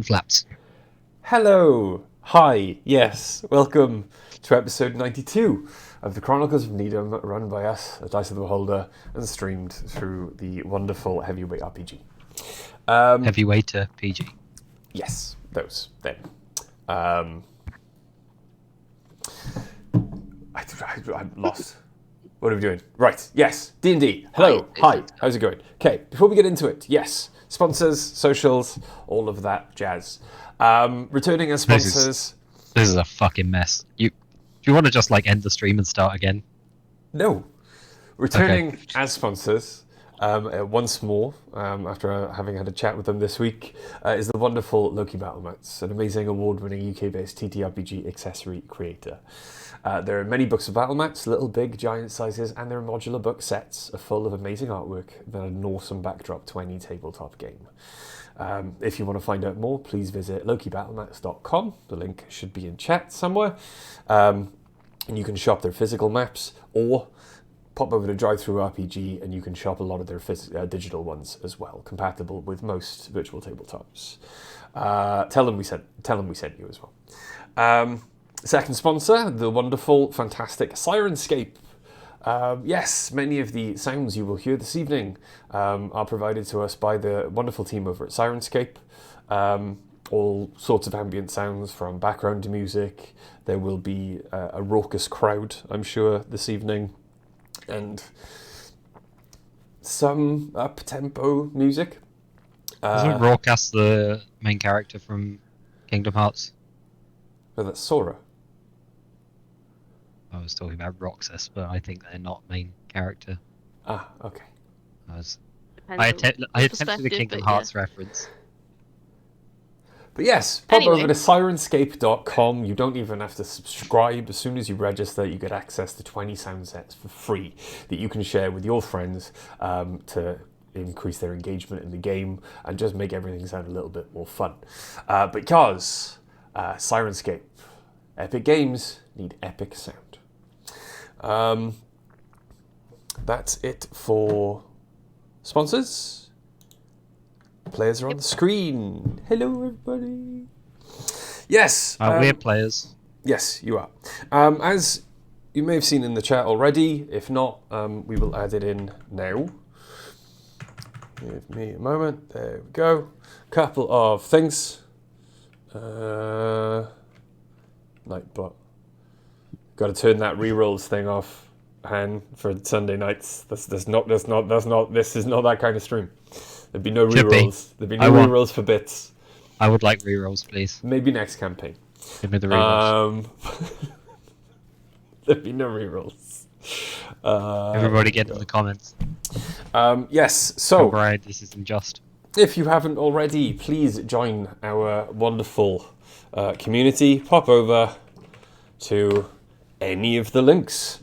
Flaps. Hello, hi, yes, welcome to episode 92 of the Chronicles of Nidum, run by us, at Dice of the Beholder, and streamed through the wonderful Heavyweight RPG. Heavyweight PG. Yes, those, then. I'm lost. What are we doing? Right, yes, D&D. Hello, hi, how's it going? Okay, before we get into it, yes, sponsors, socials, all of that jazz. Returning as sponsors. This is a fucking mess. Do you want to just end the stream and start again? No. Returning as sponsors, once more, after having had a chat with them this week, is the wonderful Loki Battle Mats, an amazing award-winning UK-based TTRPG accessory creator. There are many books of battle mats, little, big, giant sizes, and their modular book sets are full of amazing artwork that are an awesome backdrop to any tabletop game. If you want to find out more, please visit lokibattlemats.com. The link should be in chat somewhere. And you can shop their physical maps, or pop over to DriveThruRPG and you can shop a lot of their digital ones as well, compatible with most virtual tabletops. Tell them we sent you as well. Second sponsor, the wonderful, fantastic Sirenscape. Yes, many of the sounds you will hear this evening are provided to us by the wonderful team over at Sirenscape. All sorts of ambient sounds from background music. There will be a raucous crowd, I'm sure, this evening. And some up-tempo music. Isn't Rawcast the main character from Kingdom Hearts? Oh, that's Sora. I was talking about Roxas, but I think they're not main character. Ah, okay. I attempted the Kingdom Hearts reference. But yes, pop over to Sirenscape.com. You don't even have to subscribe. As soon as you register, you get access to 20 sound sets for free that you can share with your friends to increase their engagement in the game and just make everything sound a little bit more fun. Because Sirenscape, epic games need epic sound. That's it for sponsors. Players are on the screen. Hello, everybody. Yes. We're players. Yes, you are. As you may have seen in the chat already, if not, we will add it in now. Give me a moment. There we go. Couple of things. Nightbot. Got to turn that rerolls thing off, Han, for Sunday nights. This is not that kind of stream. There'd be no rerolls. There'd be no rerolls for bits. I would like rerolls, please. Maybe next campaign. Give me the rerolls. There'd be no rerolls. Everybody get in the comments. Yes, so... Right, this is unjust. If you haven't already, please join our wonderful community. Pop over to any of the links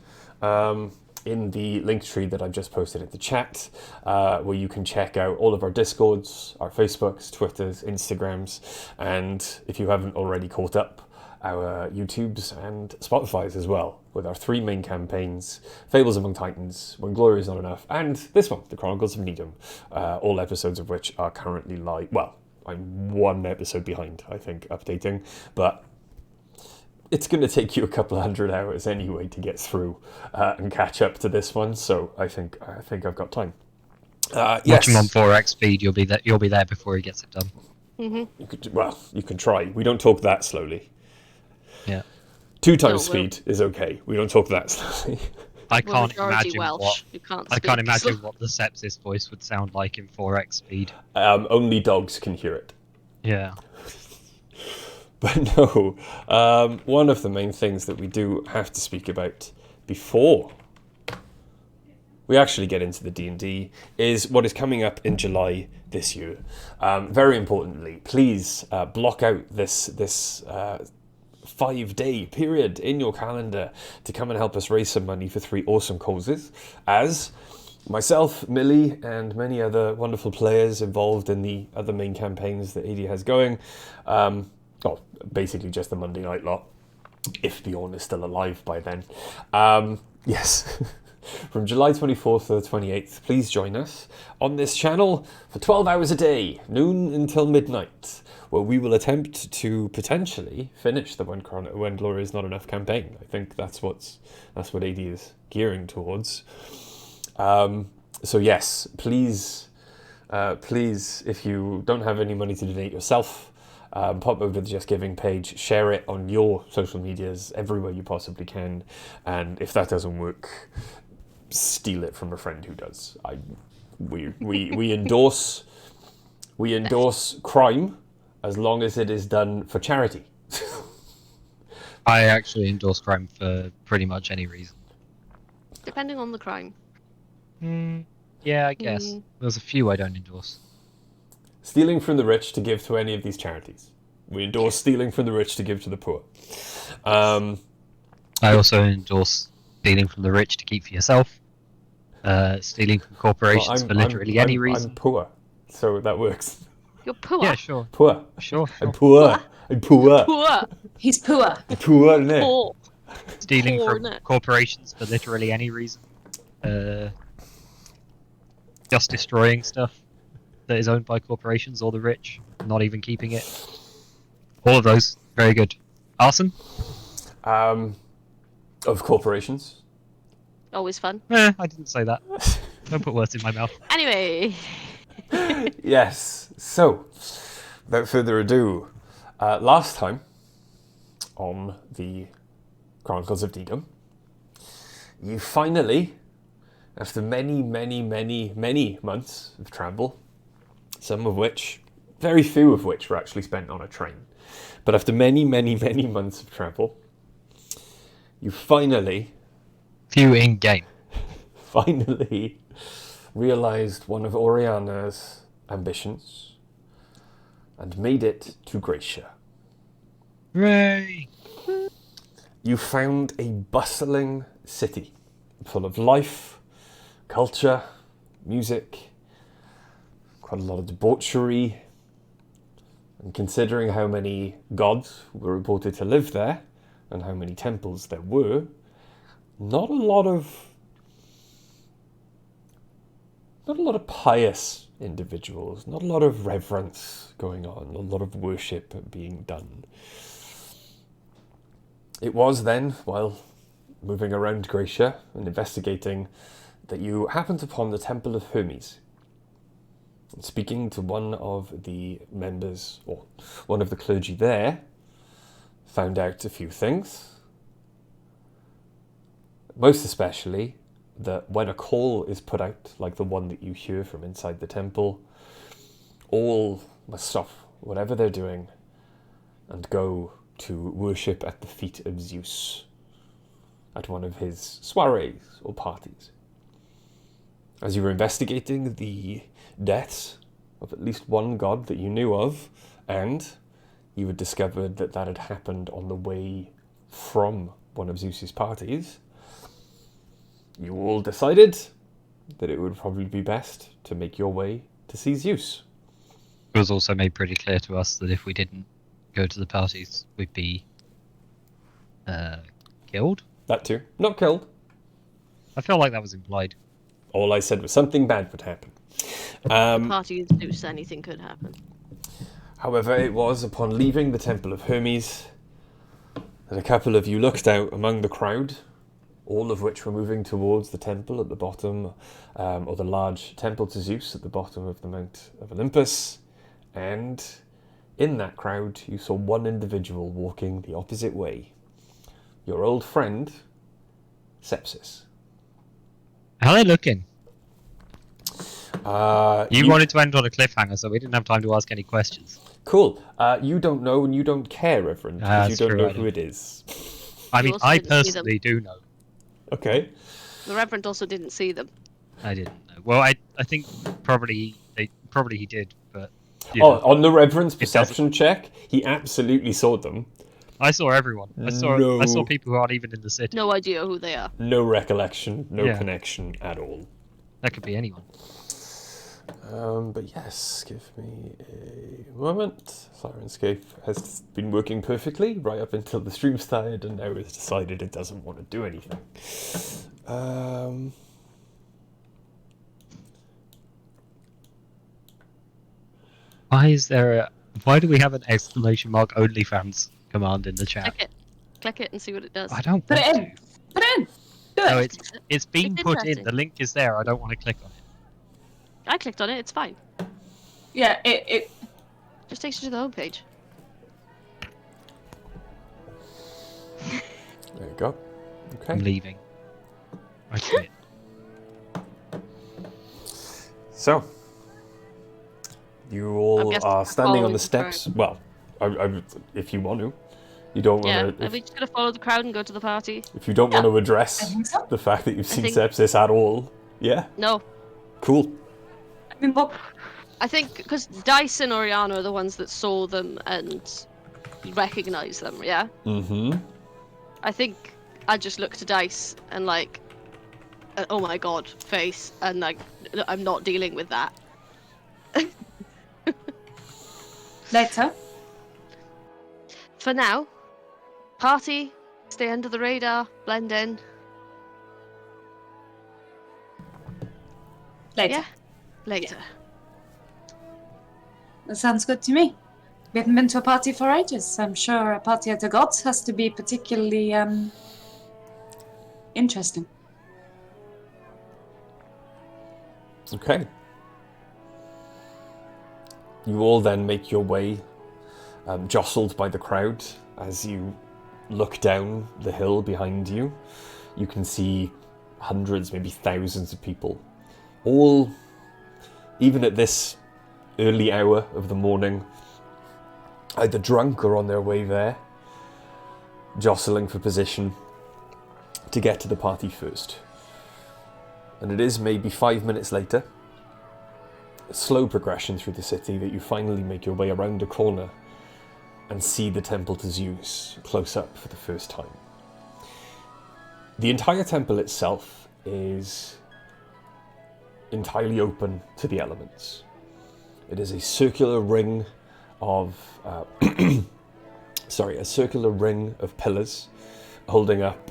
in the link tree that I've just posted in the chat, where you can check out all of our Discords, our Facebooks, Twitters, Instagrams, and if you haven't already caught up, our YouTubes and Spotifys as well, with our 3 main campaigns, Fables Among Titans, When Glory Is Not Enough, and this one, The Chronicles of Nidum, all episodes of which are currently live. Well, I'm 1 episode behind, I think, updating, but it's going to take you a couple 100 hours anyway to get through and catch up to this one, so I think I've got time. Yes. Watch him on 4x speed. You'll be there before he gets it done. Mm-hmm. You can try. We don't talk that slowly. Yeah. 2 times speed is okay. We don't talk that slowly. I can't imagine what the Sepsis voice would sound like in 4x speed. Only dogs can hear it. Yeah. But no, one of the main things that we do have to speak about before we actually get into the D&D is what is coming up in July this year. Very importantly, please block out this 5-day period in your calendar to come and help us raise some money for 3 awesome causes, as myself, Millie, and many other wonderful players involved in the other main campaigns that AD has going. Basically just the Monday night lot, if Bjorn is still alive by then. Yes. From July 24th to the 28th, please join us on this channel for 12 hours a day, noon until midnight, where we will attempt to potentially finish the When Glory Is Not Enough campaign. I think that's what AD is gearing towards. So yes, please, if you don't have any money to donate yourself, pop over to the Just Giving page, share it on your social medias, everywhere you possibly can, and if that doesn't work, steal it from a friend who does. We endorse crime as long as it is done for charity. I actually endorse crime for pretty much any reason. Depending on the crime. Yeah, I guess. There's a few I don't endorse. Stealing from the rich to give to any of these charities. We endorse stealing from the rich to give to the poor. I also endorse stealing from the rich to keep for yourself. Stealing from corporations for literally any reason. I'm poor, so that works. You're poor. Yeah, sure. Poor. Sure. I'm poor. I'm poor. Poor. He's poor. Poor, innit? Poor. Stealing Poor, from innit? corporations for literally any reason. Just destroying stuff that is owned by corporations or the rich, not even keeping it. All of those, very good. Arson? Of corporations. Always fun. I didn't say that. Don't put words in my mouth. Anyway. Yes. So, without further ado, last time on the Chronicles of Nidum, you finally, after many months of travel, some of which, very few of which were actually spent on a train, but after many months of travel, you finally realized one of Oriana's ambitions and made it to Gracia. Hooray! You found a bustling city full of life, culture, music, quite a lot of debauchery, and considering how many gods were reported to live there and how many temples there were, not a lot of pious individuals, not a lot of reverence going on, a lot of worship being done. It was then, while moving around Gracia and investigating, that you happened upon the Temple of Hermes. And speaking to one of the members, or one of the clergy there, found out a few things. Most especially that when a call is put out, like the one that you hear from inside the temple, all must stop whatever they're doing and go to worship at the feet of Zeus at one of his soirees or parties. As you were investigating the deaths of at least one god that you knew of, and you had discovered that that had happened on the way from one of Zeus's parties, you all decided that it would probably be best to make your way to see Zeus. It was also made pretty clear to us that if we didn't go to the parties, we'd be killed. That too. Not killed. I feel like that was implied. All I said was something bad would happen. The party is loose, anything could happen. However, it was upon leaving the Temple of Hermes that a couple of you looked out among the crowd, all of which were moving towards the temple at the bottom, or the large temple to Zeus at the bottom of the Mount of Olympus, and in that crowd you saw one individual walking the opposite way. Your old friend, Sepsis. How are they looking? You wanted to end on a cliffhanger, so we didn't have time to ask any questions. Cool. You don't know and you don't care, Reverend, because you don't know who it is. I mean, also I didn't see them. personally do know. Okay. The Reverend also didn't see them. I didn't know. Well, I think probably he did, but... On the Reverend's perception check, he absolutely saw them. I saw everyone. I saw people who aren't even in the city. No idea who they are. No recollection, no connection at all. That could be anyone. But yes, give me a moment. Sirenscape has been working perfectly right up until the stream started, and now it's decided it doesn't want to do anything. Why do we have an exclamation mark OnlyFans command in the chat? Click it and see what it does. I don't Put want it in. Put it in. Do No, it. it's been It's put in. interesting. The link is there. I don't want to click on it. I clicked on it. It's fine. Yeah, it Just takes you to the homepage. There you go. Okay. I'm leaving. I quit. So, you all guessing are we're standing on following the the steps. Well, if you want to. You don't Yeah, want are to. we just gonna follow the crowd and go to the party? If you don't want to address I think so. the fact that you've seen think- sepsis at all, yeah, No, cool. I mean, look, I think because Dice and Oriana are the ones that saw them and recognize them. Yeah, Mm-hmm. I think I just look to Dice and like, oh my god, face, and like, I'm not dealing with that. later. For now, party, stay under the radar, blend in. Later. Yeah, later. That sounds good to me. We haven't been to a party for ages. I'm sure a party at the gods has to be particularly interesting. Okay. You all then make your way, jostled by the crowd, as you look down the hill behind you. You can see hundreds, maybe thousands of people, all, even at this early hour of the morning, either drunk or on their way there, jostling for position to get to the party first. And it is maybe 5 minutes later, a slow progression through the city, that you finally make your way around a corner and see the temple to Zeus close up for the first time. The entire temple itself is entirely open to the elements. It is a circular ring of a circular ring of pillars holding up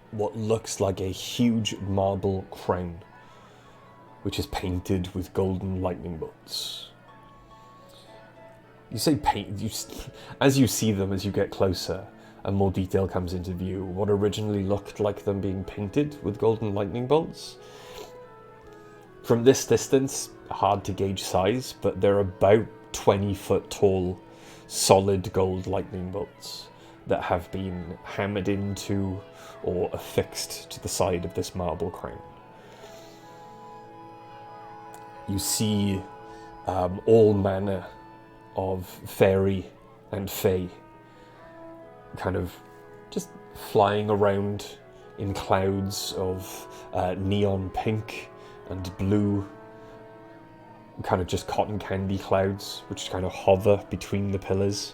what looks like a huge marble crown, which is painted with golden lightning bolts. You say paint, as you see them, as you get closer, and more detail comes into view. What originally looked like them being painted with golden lightning bolts, from this distance, hard to gauge size, but they're about 20-foot tall, solid gold lightning bolts that have been hammered into or affixed to the side of this marble crown. You see all manner of fairy and fae kind of just flying around in clouds of neon pink and blue, kind of just cotton candy clouds, which kind of hover between the pillars.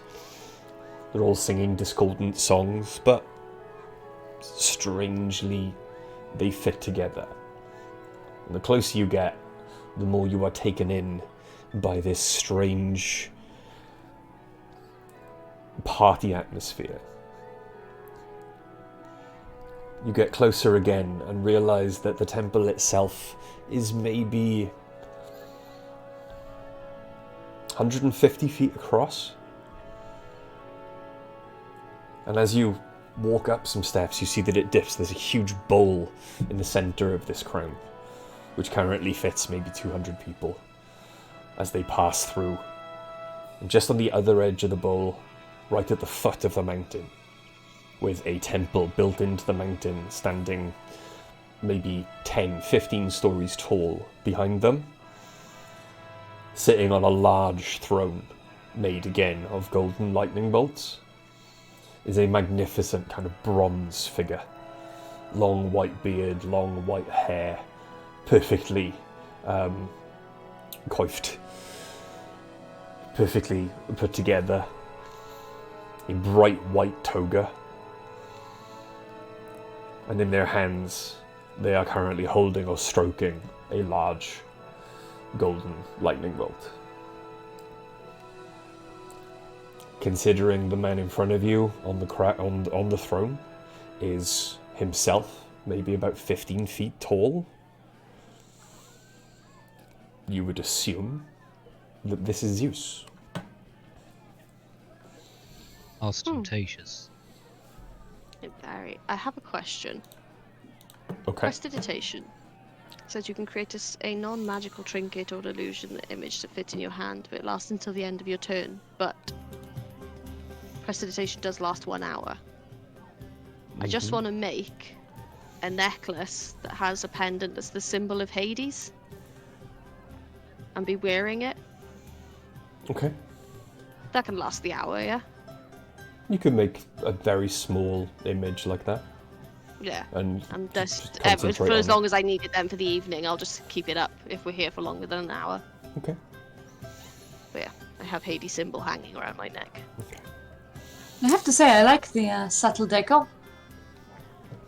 They're all singing discordant songs, but strangely they fit together. And the closer you get, the more you are taken in by this strange party atmosphere. You get closer again and realize that the temple itself is maybe 150 feet across. And as you walk up some steps, you see that it dips. There's a huge bowl in the center of this crown, which currently fits maybe 200 people as they pass through. And just on the other edge of the bowl, right at the foot of the mountain, with a temple built into the mountain standing maybe 10, 15 stories tall behind them, sitting on a large throne made again of golden lightning bolts, is a magnificent kind of bronze figure. Long white beard, long white hair, perfectly coiffed, perfectly put together, a bright white toga, and in their hands they are currently holding or stroking a large golden lightning bolt. Considering the man in front of you on the throne is himself maybe about 15 feet tall, you would assume that this is Zeus. Ostentatious. Very. I have a question. Okay. Prestidigitation says you can create a non-magical trinket or illusion image to fit in your hand, but it lasts until the end of your turn. But prestidigitation does last 1 hour. I just want to make a necklace that has a pendant that's the symbol of Hades, and be wearing it. Okay. That can last the hour, yeah? You could make a very small image like that. Yeah. And just concentrate for as on long as I need it then for the evening, I'll just keep it up if we're here for longer than an hour. Okay. But yeah, I have Hades symbol hanging around my neck. Okay. I have to say, I like the subtle decor.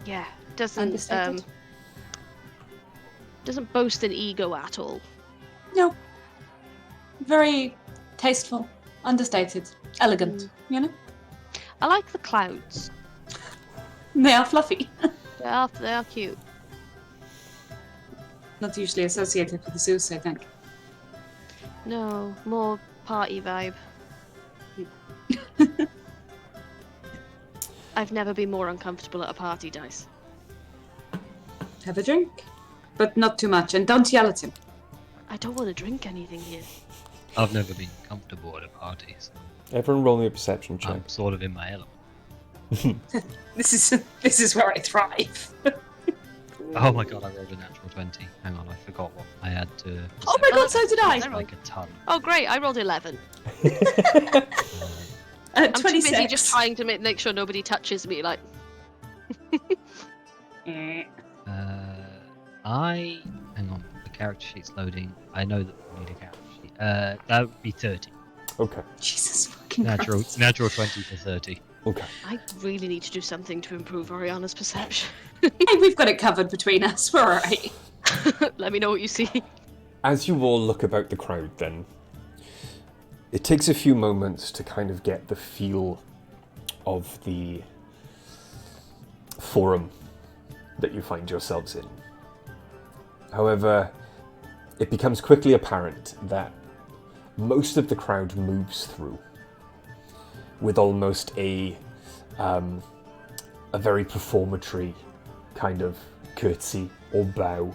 Yeah, doesn't Understated. doesn't boast an ego at all. No. Very tasteful, understated, elegant, you know? I like the clouds. They are fluffy. They are cute. Not usually associated with Zeus, I think. No, more party vibe. I've never been more uncomfortable at a party, Dice. Have a drink, but not too much, and don't yell at him. I don't want to drink anything here. I've never been comfortable at a party, so Everyone roll me a perception check. I'm sort of in my element. This is where I thrive. Oh my god, I rolled a natural 20. Hang on, I forgot what I had to... Oh my god, so did I! Like a ton. Oh great, I rolled 11. I'm too 26. busy just trying to make sure nobody touches me, like... Hang on, the character sheet's loading. I know that we need a character sheet. That would be 30. Okay. Jesus fucking Natural, Christ. natural 20 to 30. Okay. I really need to do something to improve Oriana's perception. Hey, we've got it covered between us, we're alright. Let me know what you see. As you all look about the crowd then, it takes a few moments to kind of get the feel of the forum that you find yourselves in. However, it becomes quickly apparent that most of the crowd moves through with almost a very performatory kind of curtsy or bow.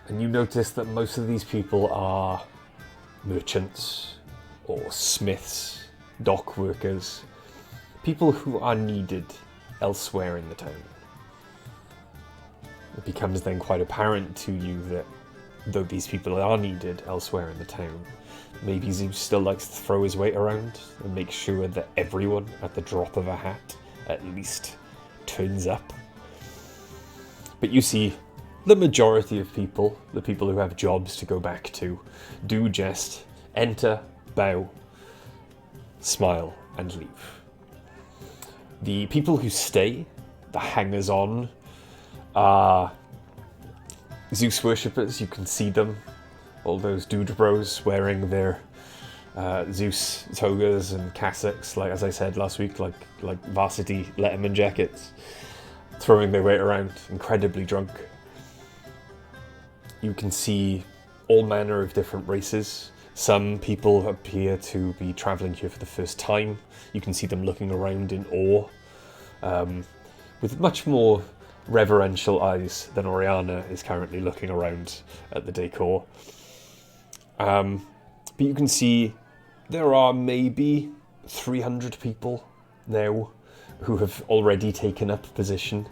And you notice that most of these people are merchants or smiths, dock workers, people who are needed elsewhere in the town. It becomes then quite apparent to you that though these people are needed elsewhere in the town, maybe Zeus still likes to throw his weight around and make sure that everyone at the drop of a hat at least turns up. But you see, the majority of people, the people who have jobs to go back to, do just enter, bow, smile, and leave. The people who stay, the hangers-on, are Zeus worshippers. You can see them, all those dude bros wearing their Zeus togas and cassocks, like as I said last week, like varsity Letterman jackets, throwing their weight around, incredibly drunk. You can see all manner of different races. Some people appear to be travelling here for the first time. You can see them looking around in awe, with much more reverential eyes than Oriana is currently looking around at the decor. But you can see there are maybe 300 people now who have already taken up position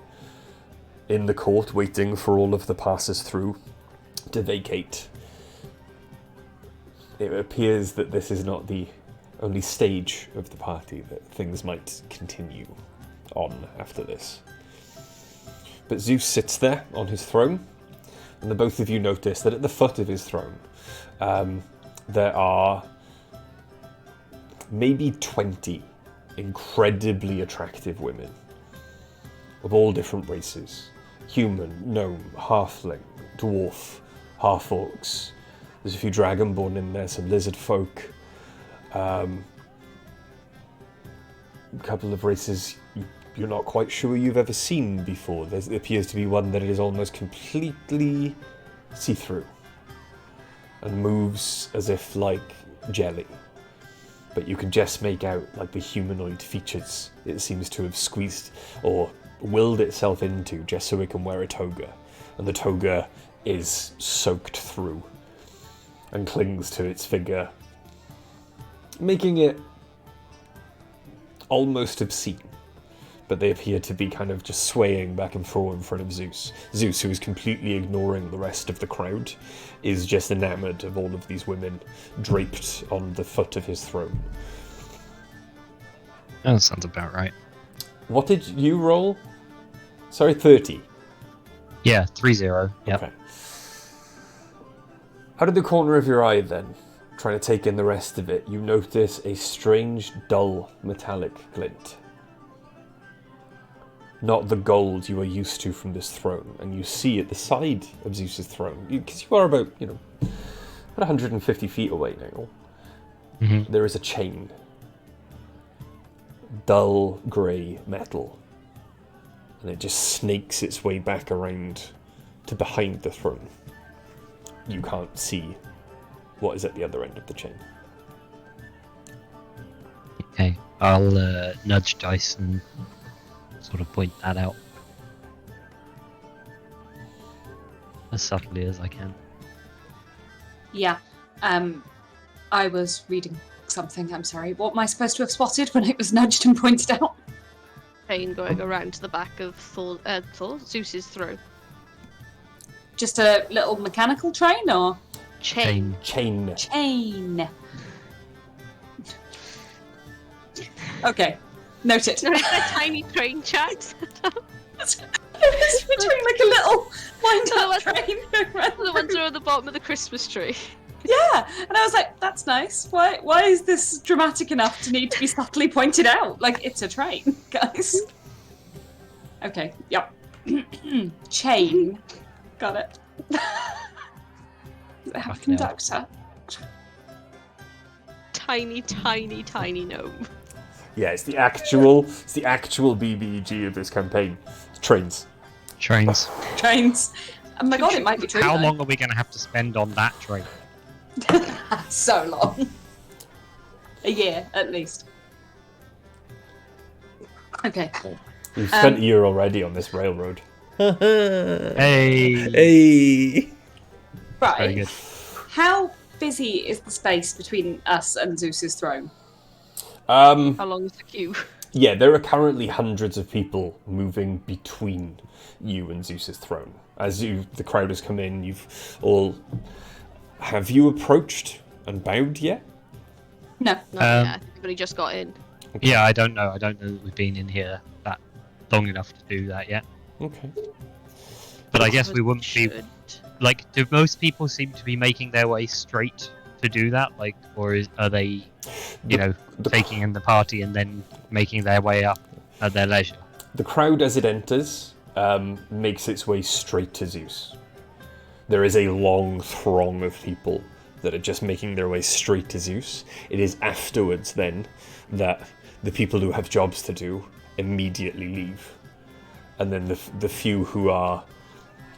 in the court, waiting for all of the passers through to vacate. It appears that this is not the only stage of the party, that things might continue on after this. But Zeus sits there on his throne, and the both of you notice that at the foot of his throne there are maybe 20 incredibly attractive women of all different races. Human, gnome, halfling, dwarf, half-orcs. There's a few dragonborn in there, some lizard folk. A couple of races you're not quite sure you've ever seen before. There appears to be one that is almost completely see-through. and moves as if like jelly. But you can just make out like the humanoid features it seems to have squeezed or willed itself into just so it can wear a toga. And the toga is soaked through and clings to its figure, making it almost obscene. But they appear to be kind of just swaying back and forth in front of Zeus. Zeus, who is completely ignoring the rest of the crowd, is just enamored of all of these women draped on the foot of his throne. That sounds about right. What did you roll? Sorry, 30. Yeah, 3-0. Yep. Okay. Out of the corner of your eye, then, trying to take in the rest of it, you notice a strange, dull, metallic glint. Not the gold you are used to from this throne, and you see at the side of Zeus's throne, because you are about, about 150 feet away now, there is a chain. Dull grey metal. And it just snakes its way back around to behind the throne. You can't see what is at the other end of the chain. Okay, I'll nudge Dice and sort of point that out as subtly as I can. Yeah. I was reading something, I'm sorry. What am I supposed to have spotted when it was nudged and pointed out? Chain going around to the back of Zeus's throne. Just a little mechanical train, or? Chain. Chain. Okay, noted. No, it's a tiny train chat. It's between like a little wind-up train. The ones that are at the bottom of the Christmas tree. Yeah, and I was like, that's nice. Why is this dramatic enough to need to be subtly pointed out? Like, it's a train, guys. Okay, yep. Chain. Got it. Have conductor. Tiny gnome. Yeah, it's the actual BBEG of this campaign. Trains. Trains. Trains. Oh my god, it might be true. How long are we going to have to spend on that train? So long. A year, at least. Okay. You've spent a year already on this railroad. Hey! Right. Very good. How busy is the space between us and Zeus's throne? How long is the queue? Yeah, there are currently hundreds of people moving between you and Zeus's throne. As the crowd has come in, have you approached and bowed yet? No. Not yet. Everybody just got in. Okay. Yeah, I don't know. I don't know that we've been in here that long enough to do that yet. Okay. But I guess we wouldn't be... Like, do most people seem to be making their way straight to do that? Like, or are they, taking in the party and then making their way up at their leisure? The crowd, as it enters, makes its way straight to Zeus. There is a long throng of people that are just making their way straight to Zeus. It is afterwards, then, that the people who have jobs to do immediately leave. And then the few who are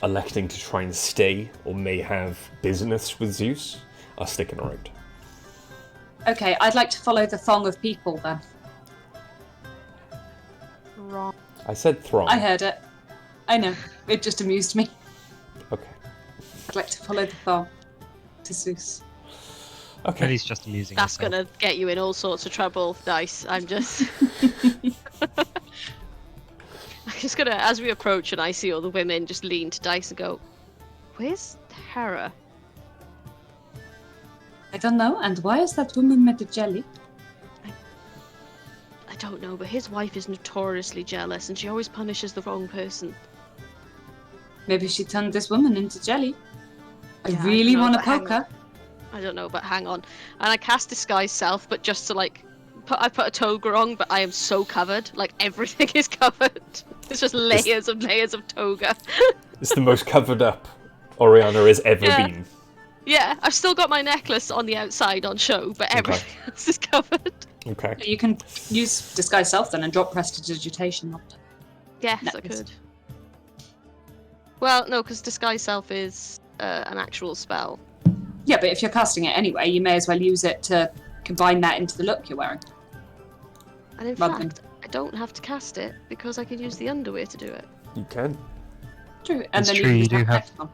electing to try and stay or may have business with Zeus are sticking around. Okay, I'd like to follow the thong of people, then. Wrong. I said throng. I heard it. I know. It just amused me. Okay. I'd like to follow the thong to Zeus. Okay. And he's just amusing That's himself. gonna get you in all sorts of trouble, Dice. I'm just gonna, as we approach and I see all the women, just lean to Dice and go, "Where's Hera?" I don't know. And why is that woman made of jelly? I don't know, but his wife is notoriously jealous and she always punishes the wrong person. Maybe she turned this woman into jelly. I Yeah, really I don't know, want to but hang poke her. I don't know, but hang on. And I cast Disguise Self, but just to I put a toga on, but I am so covered. Like, everything is covered. It's just layers and layers of toga. It's the most covered up Oriana has ever been. Yeah, I've still got my necklace on the outside on show, but everything else is covered. Okay. You can use Disguise Self then and drop Prestidigitation. Yes, I Necklace. could. Well, no, because Disguise Self is an actual spell. Yeah, but if you're casting it anyway, you may as well use it to combine that into the look you're wearing. And in Rather fact, I don't have to cast it because I can use the underwear to do it. You can. True, and It's then true, you you use do that have- next one.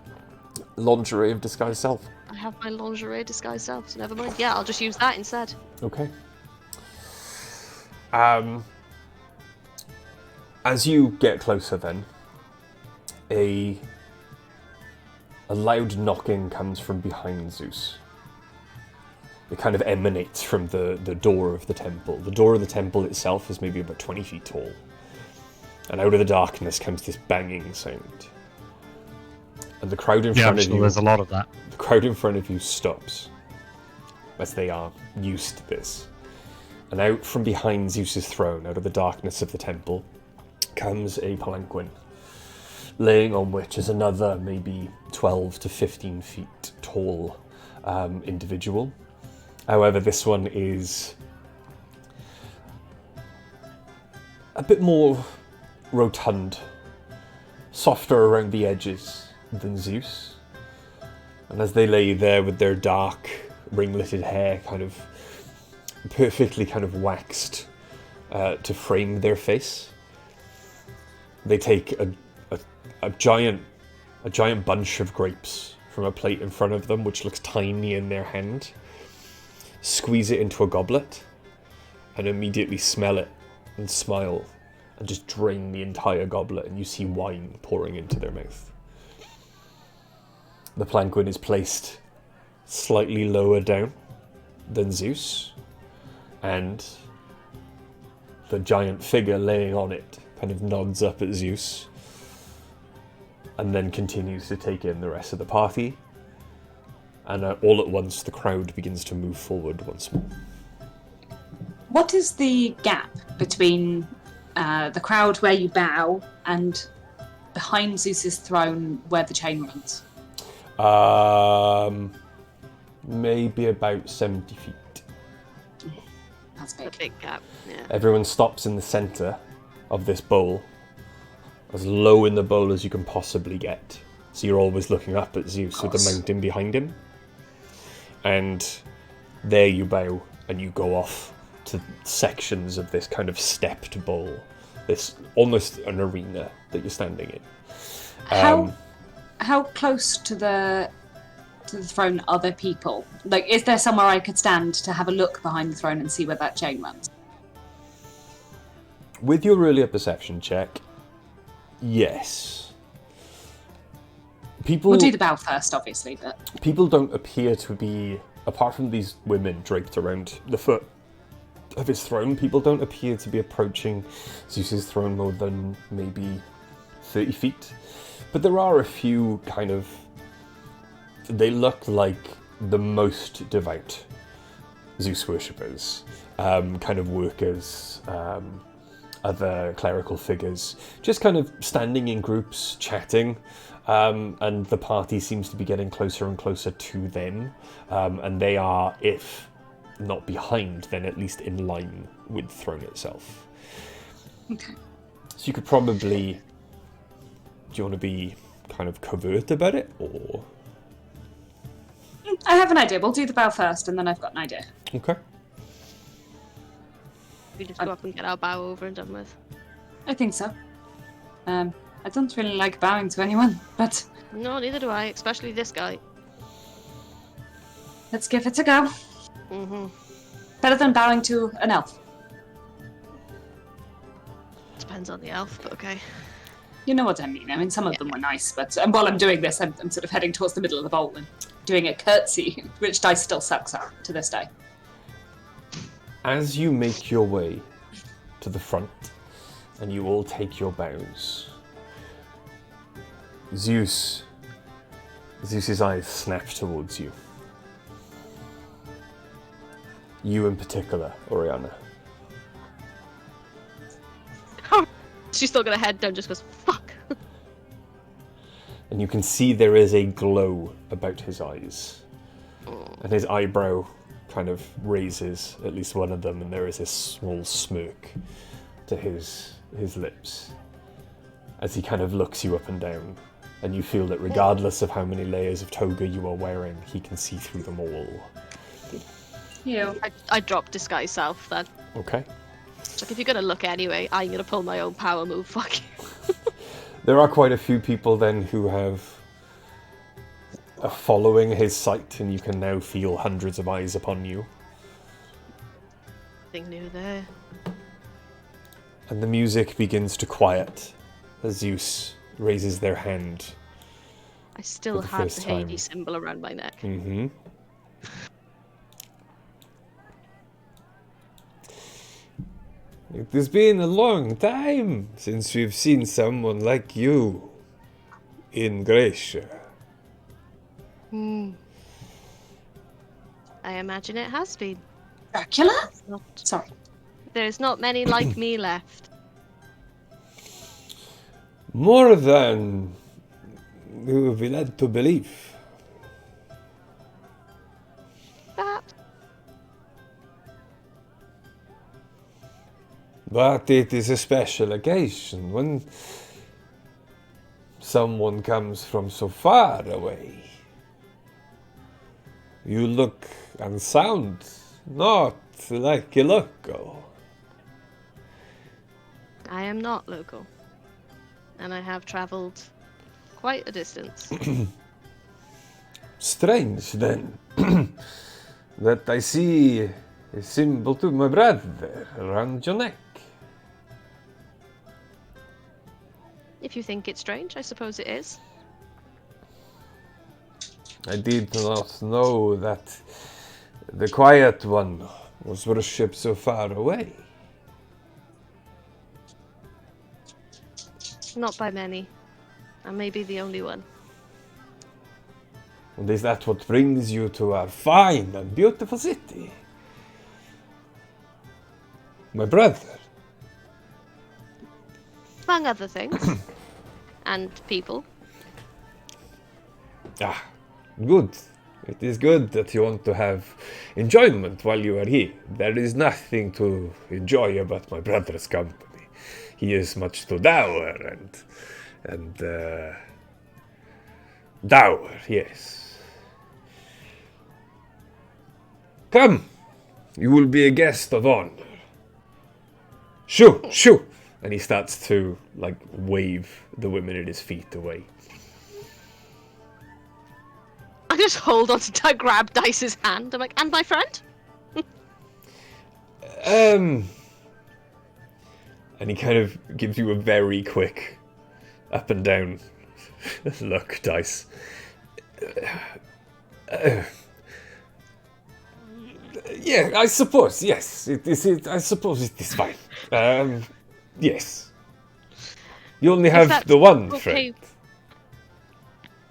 Lingerie of disguised self. I have my lingerie disguise self, so never mind. Yeah, I'll just use that instead. Okay. As you get closer then, a loud knocking comes from behind Zeus. It kind of emanates from the door of the temple. The door of the temple itself is maybe about 20 feet tall. And out of the darkness comes this banging sound. And the crowd in Yeah, front I'm of sure you... there's a lot of that. The crowd in front of you stops, as they are used to this. And out from behind Zeus's throne, out of the darkness of the temple, comes a palanquin, laying on which is another maybe 12 to 15 feet tall individual. However, this one is a bit more rotund, softer around the edges than Zeus. And as they lay there with their dark, ringleted hair kind of perfectly kind of waxed to frame their face, they take a giant bunch of grapes from a plate in front of them, which looks tiny in their hand, squeeze it into a goblet, and immediately smell it and smile and just drain the entire goblet, and you see wine pouring into their mouth. The palanquin is placed slightly lower down than Zeus, and the giant figure laying on it kind of nods up at Zeus and then continues to take in the rest of the party. And all at once, the crowd begins to move forward once more. What is the gap between the crowd where you bow and behind Zeus's throne where the chain runs? Maybe about 70 feet. That's A big. big gap. Yeah. Everyone stops in the centre of this bowl, as low in the bowl as you can possibly get. So you're always looking up at Zeus with the mountain behind him. And there you bow and you go off to sections of this kind of stepped bowl. This almost an arena that you're standing in. How close to the throne are there people? Like, is there somewhere I could stand to have a look behind the throne and see where that chain runs? With your earlier perception check, yes. We'll do the bow first, obviously, but... People don't appear to be, apart from these women draped around the foot of his throne, people don't appear to be approaching Zeus's throne more than maybe 30 feet. But there are a few kind of... They look like the most devout Zeus worshippers, kind of workers, other clerical figures, just kind of standing in groups, chatting, and the party seems to be getting closer and closer to them, and they are, if not behind, then at least in line with the throne itself. Okay. So you could probably... Do you want to be kind of covert about it, or...? I have an idea. We'll do the bow first, and then I've got an idea. Okay. We just go up and get our bow over and done with. I think so. I don't really like bowing to anyone, but No, neither do I, especially this guy. let's give it a go. Mm-hmm. Better than bowing to an elf. Depends on the elf, but okay. You know what I mean. I mean, some of them were nice, but while I'm doing this, I'm sort of heading towards the middle of the bowl and doing a curtsy, which dice still sucks at to this day. As you make your way to the front, and you all take your bows, Zeus's eyes snap towards you. You in particular, Oriana. She's still got her head down, just goes, fuck. And you can see there is a glow about his eyes. And his eyebrow kind of raises, at least one of them, and there is a small smirk to his lips as he kind of looks you up and down and you feel that regardless of how many layers of toga you are wearing, he can see through them all. You. I drop disguise self then. Okay. Like, if you're gonna look anyway, I'm gonna pull my own power move. Fuck you. There are quite a few people then who have are following his sight, and you can now feel hundreds of eyes upon you. Nothing new there. And the music begins to quiet as Zeus raises their hand. I still the have first the time. Hades symbol around my neck. Mm-hmm. It has been a long time since we've seen someone like you in Gracia. I imagine it has been. Dracula? Not, Sorry. there's not many like me left. More than you would be led to believe. Perhaps. But it is a special occasion when someone comes from so far away. You look and sound not like a local. I am not local. And I have travelled quite a distance. Strange then that I see a symbol to my brother around your neck. If you think it's strange, I suppose it is. I did not know that the Quiet One was worshipped so far away. Not by many. I may be the only one. And is that what brings you to our fine and beautiful city? My brother. Among other things. And people. Ah, good. It is good that you want to have enjoyment while you are here. There is nothing to enjoy about my brother's company. He is much too dour and dour, yes. Come, you will be a guest of honor. Shoo, shoo. And he starts to, like, wave the women at his feet away. I just hold on to grab Dice's hand. I'm like, and my friend? And he kind of gives you a very quick up and down look, Dice. Yeah, I suppose, yes. I suppose it is fine. Yes. You only have the one friend.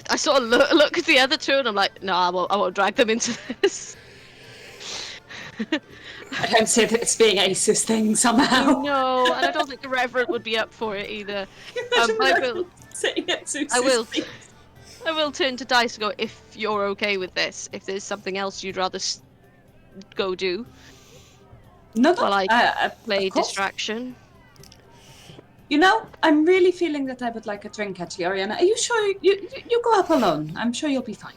I sort of look at the other two and I'm like, no, I won't drag them into this. I don't see this being Ace's thing somehow. No, and I don't think the Reverend would be up for it either. Sitting at Zeus's feet. I will turn to Dice and go, if you're okay with this, if there's something else you'd rather go do. No, while I play of course. distraction. You know, I'm really feeling that I would like a drink, actually, Ariana. Are you sure you go up alone? I'm sure you'll be fine.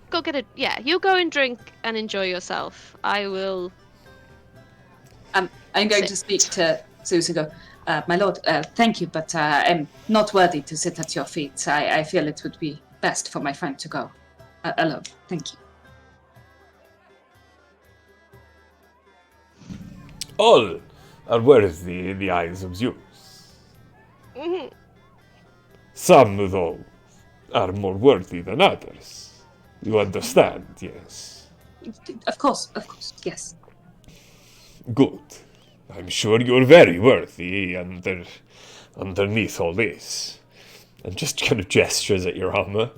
Go get it. Yeah, you go and drink and enjoy yourself. I will. I'm going to speak to Zeus and go, my lord, thank you, but I'm not worthy to sit at your feet. I feel it would be best for my friend to go alone. Thank you. All are worthy in the eyes of Zeus. Mm-hmm. Some, though, are more worthy than others. You understand, yes? Of course, yes. Good. I'm sure you're very worthy underneath all this. And just kind of gestures at your armor.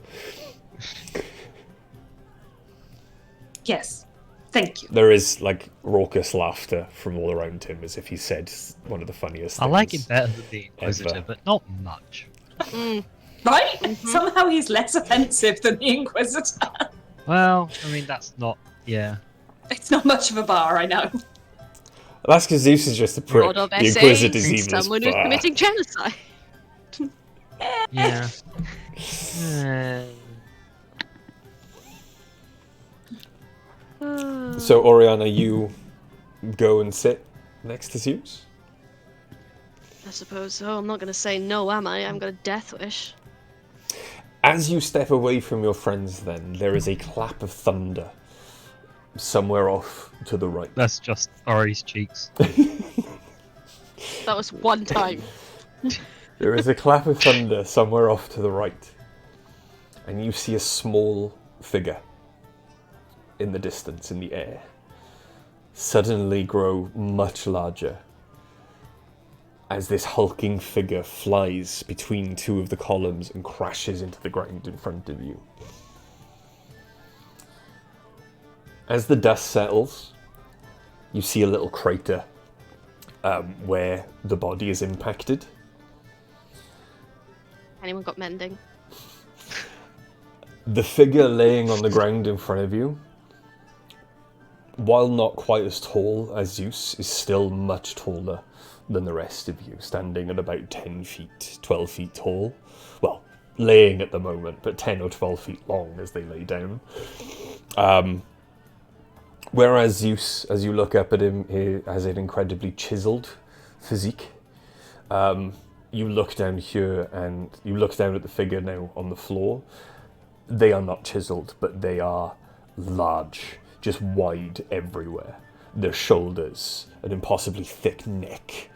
Yes. Thank you. There is, like, raucous laughter from all around him as if he said one of the funniest things. I like it better than the Inquisitor, ever. but not much. Right? Mm-hmm. Somehow he's less offensive than the Inquisitor. Well, I mean, that's not... Yeah. It's not much of a bar, I know. That's because Zeus is just a prick. God of The Inquisitor's essays, evil as someone who's fuck. committing genocide. Yeah. So, Oriana, you go and sit next to Zeus? I suppose so. I'm not going to say no, am I? I'm going to death wish. As you step away from your friends, then, there is a clap of thunder somewhere off to the right. That's just Ori's cheeks. That was one time. There is a clap of thunder somewhere off to the right, and you see a small figure in the distance, in the air, suddenly grow much larger as this hulking figure flies between two of the columns and crashes into the ground in front of you. As the dust settles, you see a little crater where the body is impacted. Anyone got mending? The figure laying on the ground in front of you, while not quite as tall as Zeus, is still much taller than the rest of you, standing at about 10 feet, 12 feet tall. Well, laying at the moment, but 10 or 12 feet long as they lay down. Whereas Zeus, as you look up at him, he has an incredibly chiseled physique. You look down here and you look down at the figure now on the floor. They are not chiseled, but they are large, just wide everywhere. Their shoulders, an impossibly thick neck,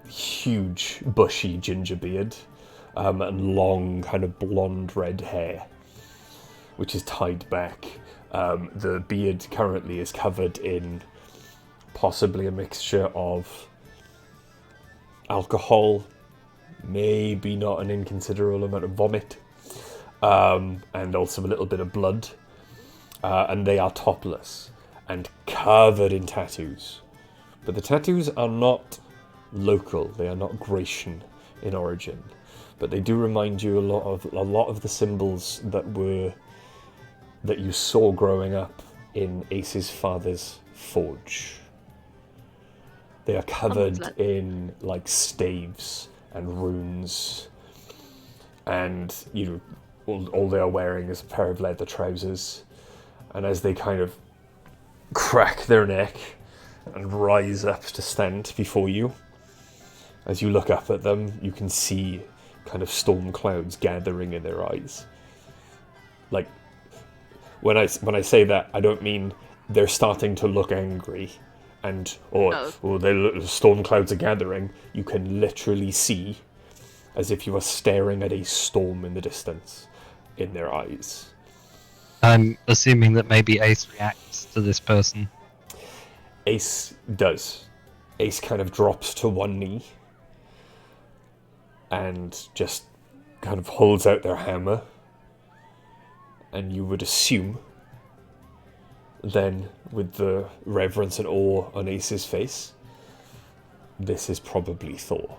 huge bushy ginger beard, and long kind of blonde red hair, which is tied back. The beard currently is covered in possibly a mixture of alcohol, maybe not an inconsiderable amount of vomit, and also a little bit of blood. And they are topless and covered in tattoos. But the tattoos are not local, they are not Grecian in origin. But they do remind you a lot of the symbols that you saw growing up in Ace's father's forge. They are covered in like staves and runes, and all they are wearing is a pair of leather trousers. And as they kind of crack their neck and rise up to stand before you, as you look up at them, you can see kind of storm clouds gathering in their eyes. Like, when I say that, I don't mean they're starting to look angry and storm clouds are gathering. You can literally see as if you are staring at a storm in the distance in their eyes. I'm assuming that maybe Ace reacts to this person. Ace does. Ace kind of drops to one knee and just kind of holds out their hammer. And you would assume then, with the reverence and awe on Ace's face, this is probably Thor.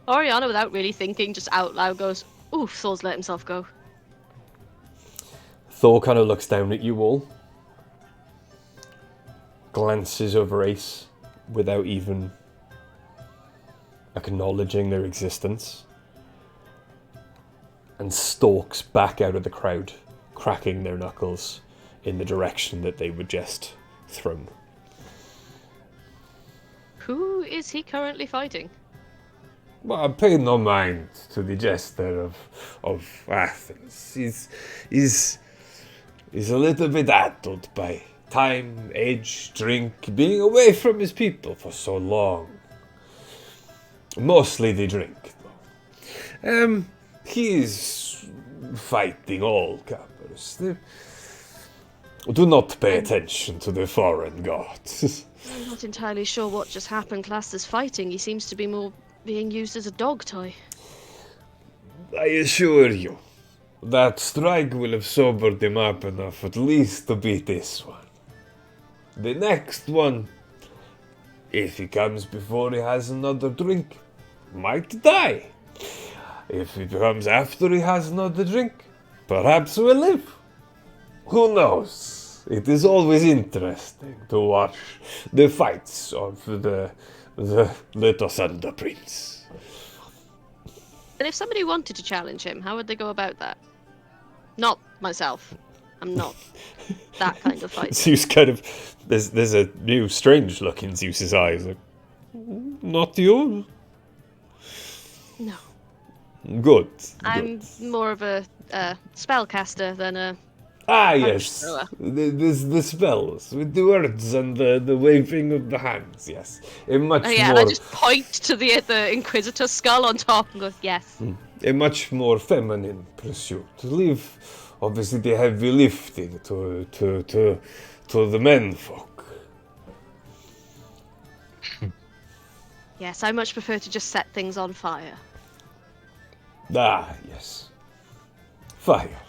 Oriana, without really thinking, just out loud goes, "Oof, Thor's let himself go." Thor kind of looks down at you all, glances over Ace without even acknowledging their existence, and stalks back out of the crowd, cracking their knuckles in the direction that they were just thrown. Who is he currently fighting? Well, pay no mind to the jester of Athens. He's a little bit addled by time, age, drink, being away from his people for so long. Mostly the drink, though. He's fighting all comers. Do not pay attention to the foreign gods. I'm not entirely sure what just happened classed as fighting. He seems to be more being used as a dog toy. I assure you, that strike will have sobered him up enough at least to beat this one. The next one, if he comes before he has another drink, might die. If it comes after he has another drink, perhaps will live. Who knows? It is always interesting to watch the fights of the little Thunder Prince. And if somebody wanted to challenge him, how would they go about that? Not myself. I'm not that kind of fighter. Zeus kind of... There's a new strange look in Zeus's eyes. Like, not you? No. Good. I'm more of a spellcaster than a... Ah, punch yes. thrower. The spells, with the words and the waving of the hands, yes. A much Oh, yeah, more... and I just point to the Inquisitor skull on top and go, yes. A much more feminine pursuit. Leave, obviously, the heavy lifting to the menfolk. Yes, I much prefer to just set things on fire. Ah, yes. Fire.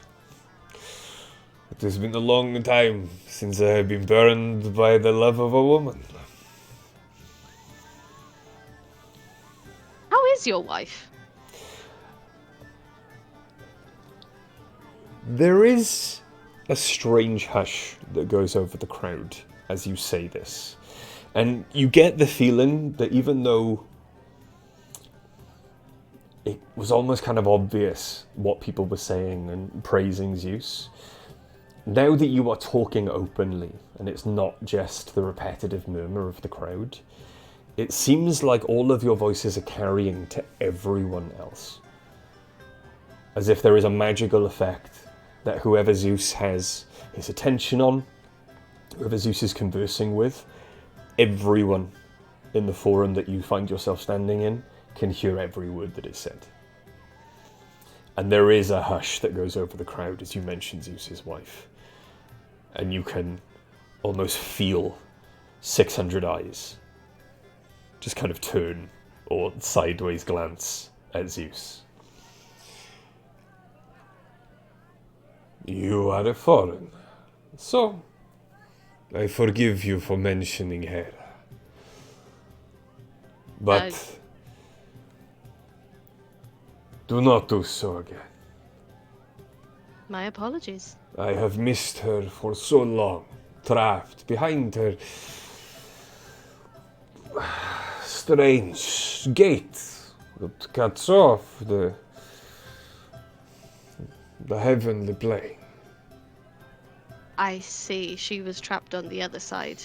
It has been a long time since I have been burned by the love of a woman. How is your wife? There is a strange hush that goes over the crowd as you say this. And you get the feeling that even though it was almost kind of obvious what people were saying and praising Zeus, now that you are talking openly and it's not just the repetitive murmur of the crowd, it seems like all of your voices are carrying to everyone else. As if there is a magical effect that whoever Zeus has his attention on, whoever Zeus is conversing with, everyone in the forum that you find yourself standing in can hear every word that is said. And there is a hush that goes over the crowd as you mention Zeus's wife. And you can almost feel 600 eyes just kind of turn or sideways glance at Zeus. You are a foreigner, so I forgive you for mentioning her. But do not do so again. My apologies. I have missed her for so long, trapped behind her strange gate that cuts off the heavenly plane. I see. She was trapped on the other side.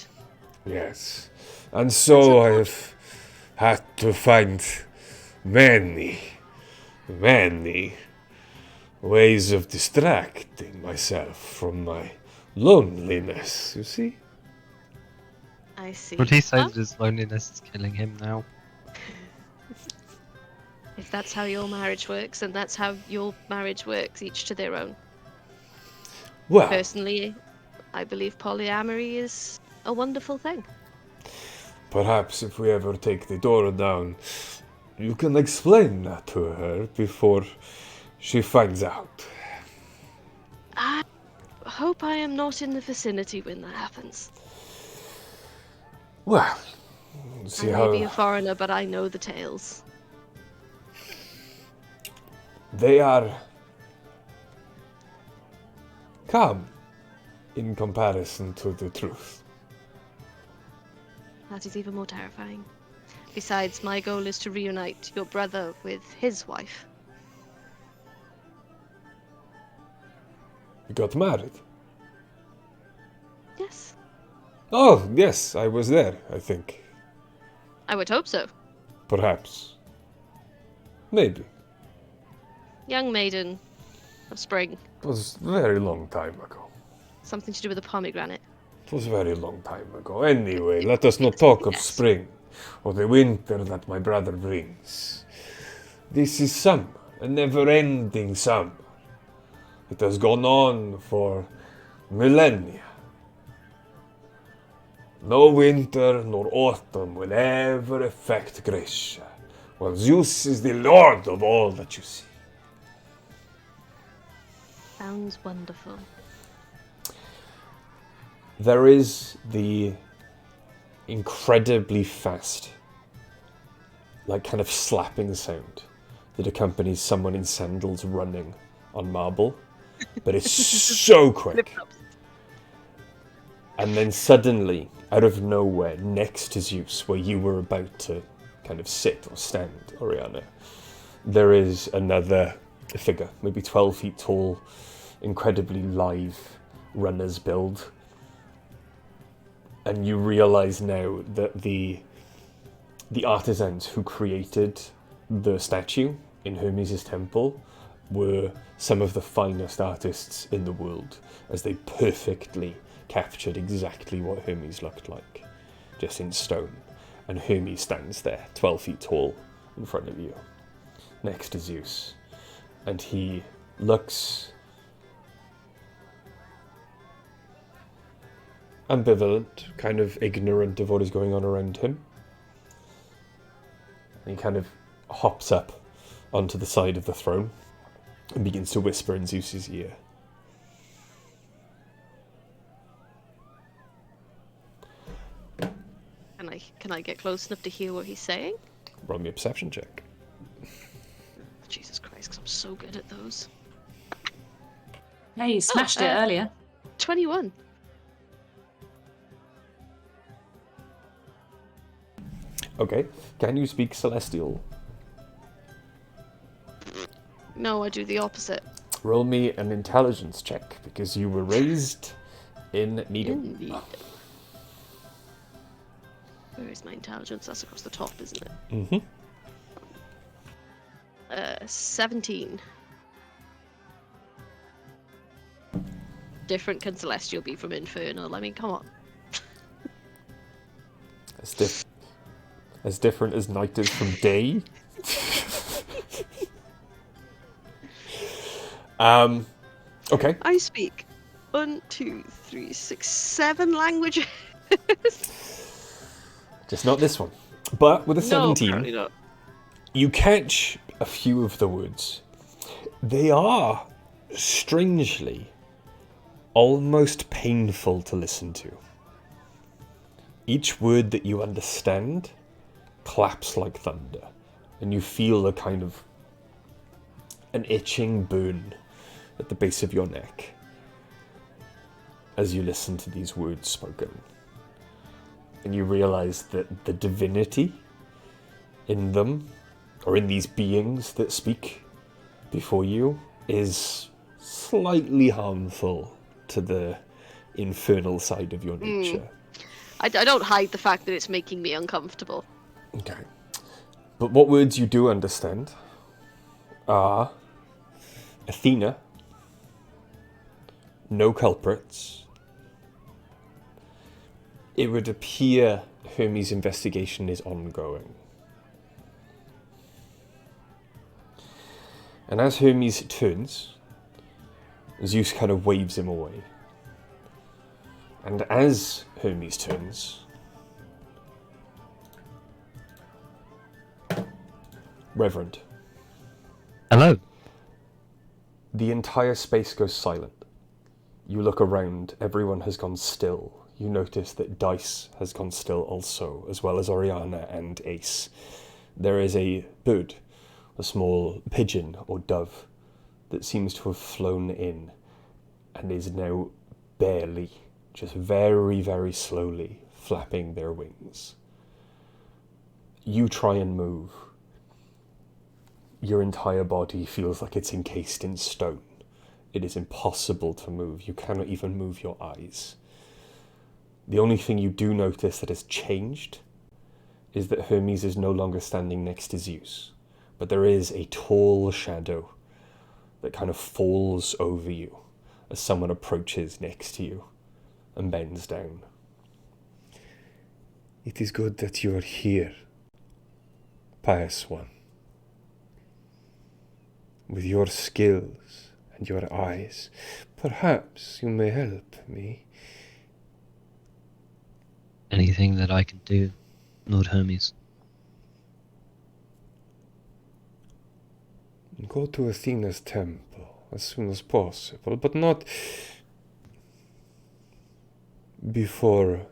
Yes, and so I have had to find many ways of distracting myself from my loneliness, you see? I see. Would he say Well, that his loneliness is killing him now? if that's how your marriage works, and that's how your marriage works, each to their own. Well, Personally, I believe polyamory is a wonderful thing. perhaps if we ever take the door down, you can explain that to her before she finds out. I hope I am not in the vicinity when that happens. Well, see I how may be a foreigner, but I know the tales. they are calm in comparison to the truth. That is even more terrifying. Besides, my goal is to reunite your brother with his wife. You got married? Yes, Oh, yes, I was there, I think. I would hope so. Perhaps. Maybe. Young maiden of spring. It was a very long time ago. Something to do with a pomegranate. It was a very long time ago. Anyway, let us not talk of Yes. spring or the winter that my brother brings. This is summer, a never-ending summer. It has gone on for millennia. No winter nor autumn will ever affect Grecia, while Zeus is the lord of all that you see. Sounds wonderful. There is the incredibly fast, like kind of slapping sound that accompanies someone in sandals running on marble, but it's so quick. And then suddenly, out of nowhere, next to Zeus, where you were about to kind of sit or stand, Oriana, there is another figure, maybe 12 feet tall, incredibly lithe runner's build. And you realize now that the artisans who created the statue in Hermes' temple were some of the finest artists in the world, as they perfectly captured exactly what Hermes looked like, just in stone. And Hermes stands there, 12 feet tall, in front of you, next to Zeus. And he looks ambivalent, kind of ignorant of what is going on around him. And he kind of hops up onto the side of the throne and begins to whisper in Zeus's ear. Can I get close enough to hear what he's saying? Roll me a perception check. Jesus Christ, because I'm so good at those. Yeah, you smashed it earlier. 21. Okay, can you speak Celestial? No, I do the opposite. Roll me an intelligence check, because you were raised in Nidum. Indeed. Where is my intelligence? That's across the top, isn't it? Mm-hmm. 17. Different can Celestial be from Infernal? I mean, come on. As different as night is from day. Okay. I speak 1, 2, 3, 6, 7 languages. Just not this one. But with a No, 17, apparently not. you catch a few of the words. They are, strangely, almost painful to listen to. Each word that you understand claps like thunder, and you feel a kind of an itching burn at the base of your neck as you listen to these words spoken. And you realize that the divinity in them, or in these beings that speak before you, is slightly harmful to the infernal side of your nature. I don't hide the fact that it's making me uncomfortable. Okay. But what words you do understand are Athena, no culprits. It would appear Hermes' investigation is ongoing. And as Hermes turns, Zeus kind of waves him away. And as Hermes turns, Reverend, Hello. the entire space goes silent. You look around, everyone has gone still. You notice that Dice has gone still also, as well as Oriana and Ace. There is a bird, a small pigeon or dove, that seems to have flown in and is now barely, just very, very slowly flapping their wings. You try and move. Your entire body feels like it's encased in stone. It is impossible to move. You cannot even move your eyes. The only thing you do notice that has changed is that Hermes is no longer standing next to Zeus, but there is a tall shadow that kind of falls over you as someone approaches next to you and bends down. It is good that you are here, pious one. With your skills and your eyes, perhaps you may help me. Anything that I can do, Lord Hermes. Go to Athena's temple as soon as possible, but not before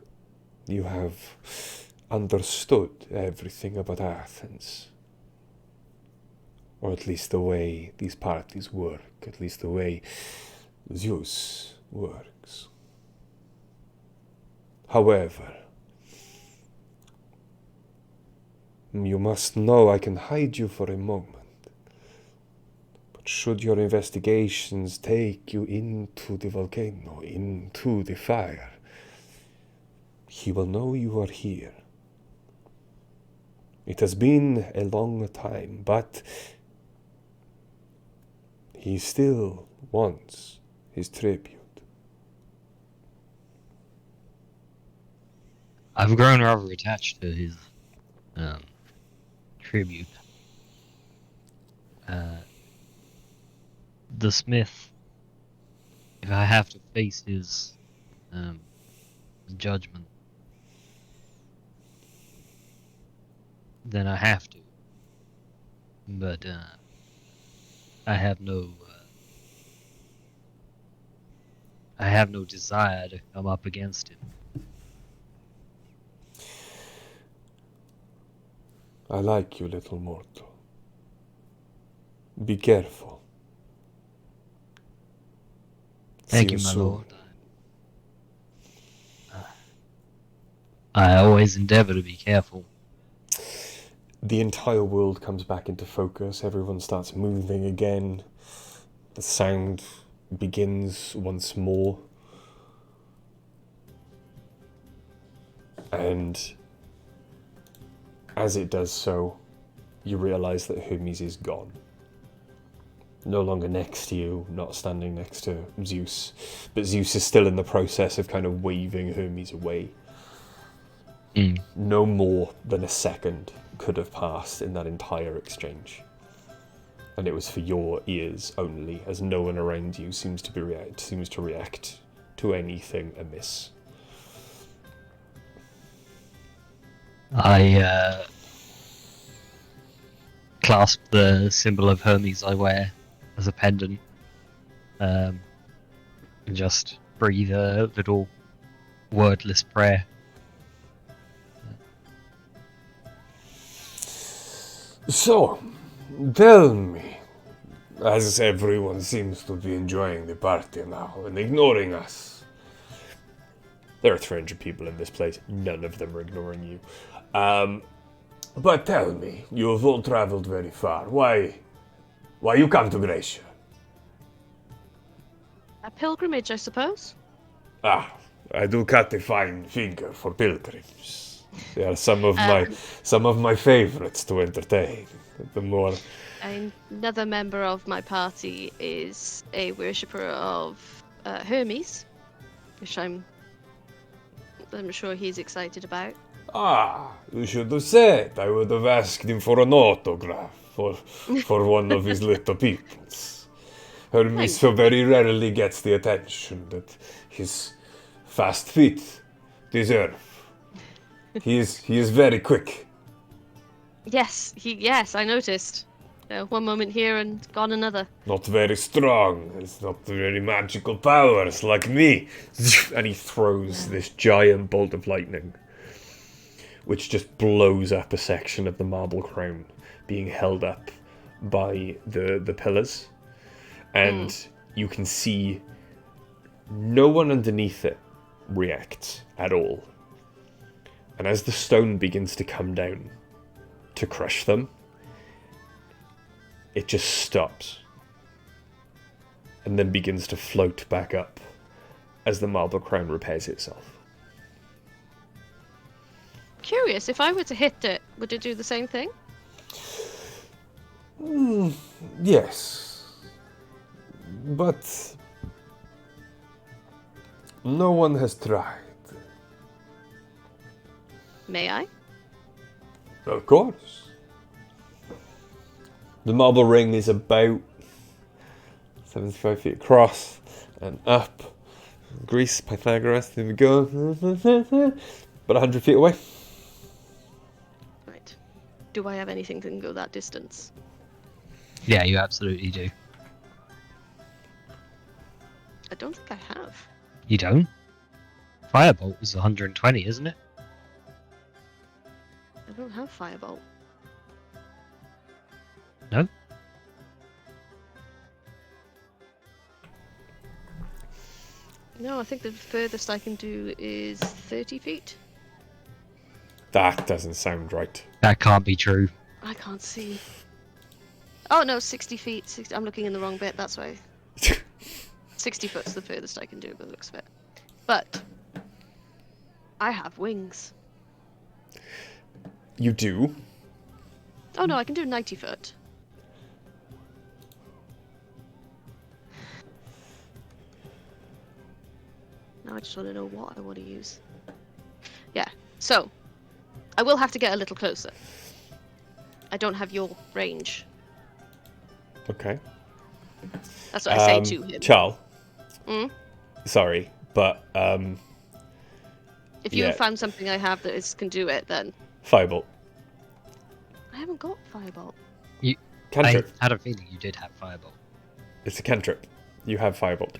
you have understood everything about Athens. Or at least the way these parties work, at least the way Zeus works. However, you must know I can hide you for a moment. should your investigations take you into the volcano, into the fire, he will know you are here. It has been a long time, but he still wants his tribute. I've grown rather attached to his tribute. The smith, if I have to face his judgment, then I have to. But I have no desire to come up against him. I like you, little mortal. Be careful. Thank See you, my soon. lord. I always endeavor to be careful. The entire world comes back into focus. Everyone starts moving again. The sound begins once more. And as it does so, you realize that Hermes is gone. No longer next to you, not standing next to Zeus. But Zeus is still in the process of kind of waving Hermes away. No more than a second could have passed in that entire exchange. And it was for your ears only, as no one around you seems to react to anything amiss. I clasp the symbol of Hermes I wear as a pendant, and just breathe a little wordless prayer. So, tell me, as everyone seems to be enjoying the party now and ignoring us. There are 300 people in this place, none of them are ignoring you. But tell me, you have all traveled very far. Why you come to Gracia? A pilgrimage, I suppose. I do cut a fine figure for pilgrims. They are some of my favorites to entertain. The more Another member of my party is a worshipper of Hermes, which I'm sure he's excited about. You should have said. I would have asked him for an autograph for one of his little peoples. Hermes so very rarely gets the attention that his fast feet deserve. He is very quick. Yes, I noticed. One moment here and gone another. Not very strong. It's not very magical powers like me. And he throws this giant bolt of lightning, which just blows up a section of the marble crown, being held up by the pillars. And you can see no one underneath it reacts at all. And as the stone begins to come down to crush them, it just stops and then begins to float back up as the marble crown repairs itself. Curious, if I were to hit it, would it do the same thing? Yes. But no one has tried. May I? Of course. The marble ring is about 75 feet across and up. Greece, Pythagoras, there we go. About 100 feet away. Right. Do I have anything that can go that distance? Yeah, you absolutely do. I don't think I have. You don't? Firebolt was 120, isn't it? I don't have Firebolt. No? No, I think the furthest I can do is 30 feet. That doesn't sound right. That can't be true. I can't see. Oh no, 60 feet. 60, I'm looking in the wrong bit. That's why. 60 foot's the furthest I can do, by the looks of it. But I have wings. You do. Oh no, I can do 90 foot. Now I just want to know what I want to use. Yeah, so I will have to get a little closer. I don't have your range. Okay. That's what I say to him. Charles. Mm? Sorry, but If you yeah. have found something I have that can do it, then Firebolt. I haven't got firebolt. Cantrip. I had a feeling you did have Fireball. It's a cantrip. You have Firebolt.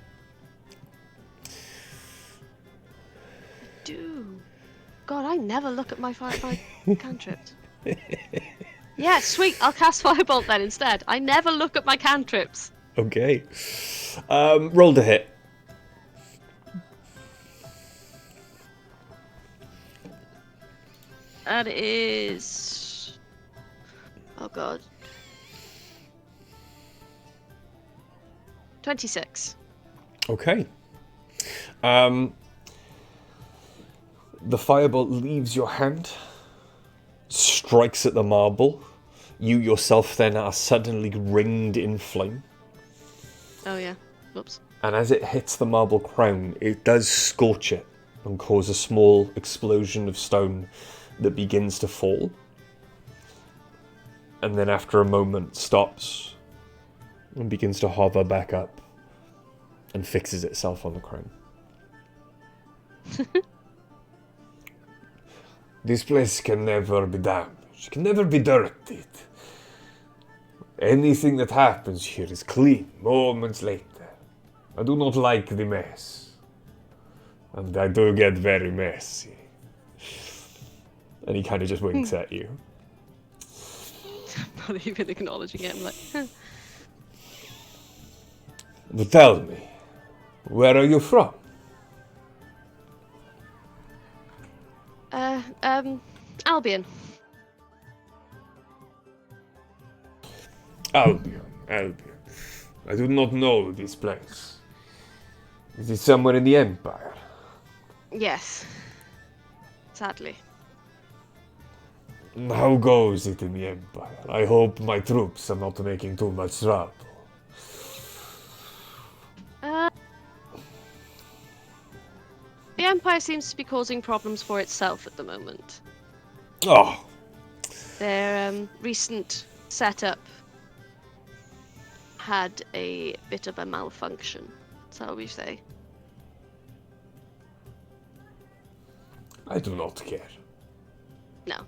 Do. God, I never look at my cantrips. Yeah, sweet. I'll cast firebolt then instead. I never look at my cantrips. Okay. Roll to hit. That is. Oh god. 26. Okay. The firebolt leaves your hand, strikes at the marble. You yourself then are suddenly ringed in flame. Oh yeah. Whoops. And as it hits the marble crown, it does scorch it and cause a small explosion of stone that begins to fall. And then after a moment stops and begins to hover back up and fixes itself on the crown. This place can never be damaged, can never be dirtied. Anything that happens here is clean moments later. I do not like the mess. And I do get very messy. And he kind of just winks at you. I'm not even acknowledging it. I'm like, huh. But tell me, where are you from? Albion. Albion. I do not know this place. Is it somewhere in the Empire? Yes. Sadly. How goes it in the Empire? I hope my troops are not making too much trouble. The Empire seems to be causing problems for itself at the moment. Oh, Their recent setup had a bit of a malfunction, so we say. I do not care. No.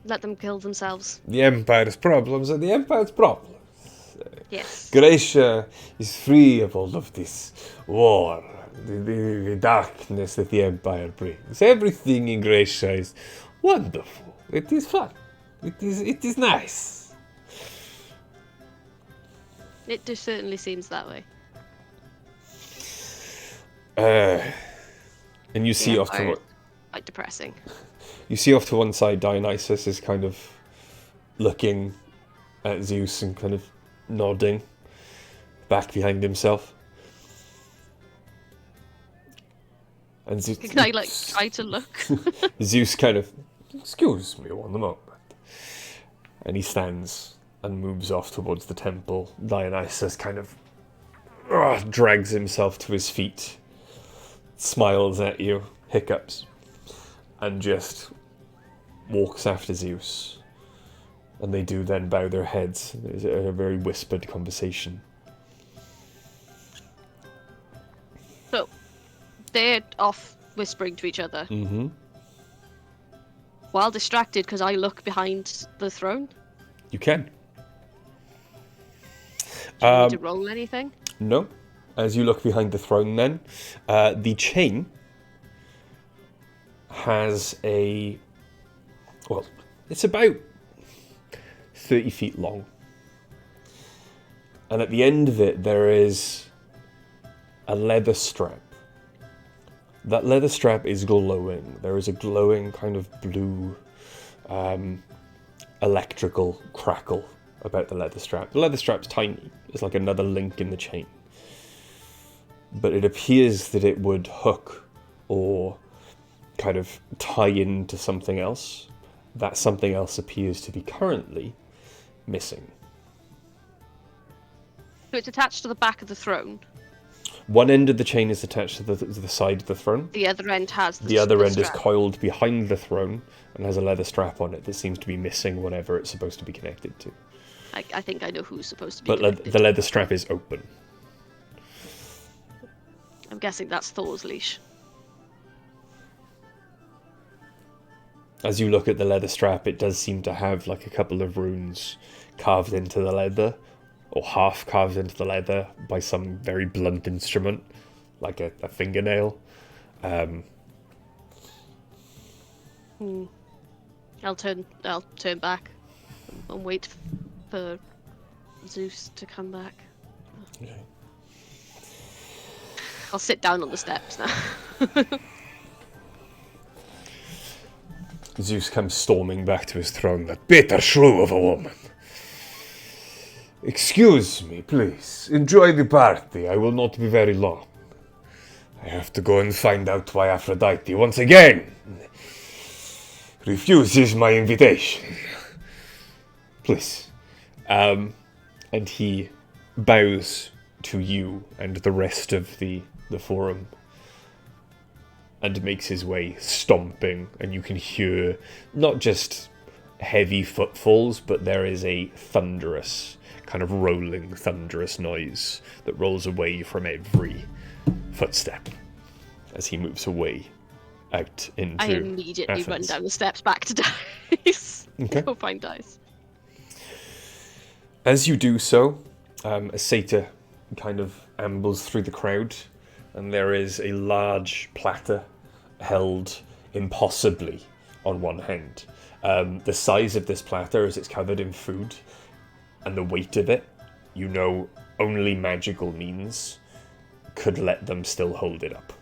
Let them kill themselves. The Empire's problems are the Empire's problems. Yes. Gracia is free of all of this war, the darkness that the Empire brings. Everything in Gracia is wonderful. It is fun. It is nice. It certainly seems that way. And you see off to quite depressing. You see off to one side, Dionysus is kind of looking at Zeus and kind of nodding back behind himself. And Zeus, Can I try to look? Zeus kind of, excuse me one moment. And he stands and moves off towards the temple. Dionysus kind of drags himself to his feet, smiles at you, hiccups, and just walks after Zeus. And they do then bow their heads. There's a very whispered conversation. So, they're off whispering to each other. Mm-hmm. While distracted because I look behind the throne. You can. Do you need to roll anything? No. As you look behind the throne then, the chain has it's about 30 feet long. And at the end of it, there is a leather strap. That leather strap is glowing. There is a glowing kind of blue electrical crackle about the leather strap. The leather strap's tiny. It's like another link in the chain. But it appears that it would hook or kind of tie into something else. That something else appears to be currently missing. So it's attached to the back of the throne. One end of the chain is attached to the side of the throne. The other end has The other end strap. is coiled behind the throne and has a leather strap on it that seems to be missing whatever it's supposed to be connected to. I think I know who's supposed to be But connected. the leather strap is open. I'm guessing that's Thor's leash. As you look at the leather strap, it does seem to have like a couple of runes carved into the leather, or half carved into the leather by some very blunt instrument, like a fingernail. I'll turn back and wait for Zeus to come back. Okay. I'll sit down on the steps now. Zeus comes storming back to his throne, that bitter shrew of a woman. Excuse me, please. Enjoy the party. I will not be very long. I have to go and find out why Aphrodite once again refuses my invitation. Please. And he bows to you and the rest of the forum and makes his way stomping, and you can hear not just heavy footfalls, but there is a thunderous, kind of rolling, thunderous noise that rolls away from every footstep as he moves away out into I immediately run Athens. down the steps back to Dice. Okay. Go find Dice. As you do so, a satyr kind of ambles through the crowd, and there is a large platter held impossibly on one hand. The size of this platter, as it's covered in food, and the weight of it, you know only magical means could let them still hold it up.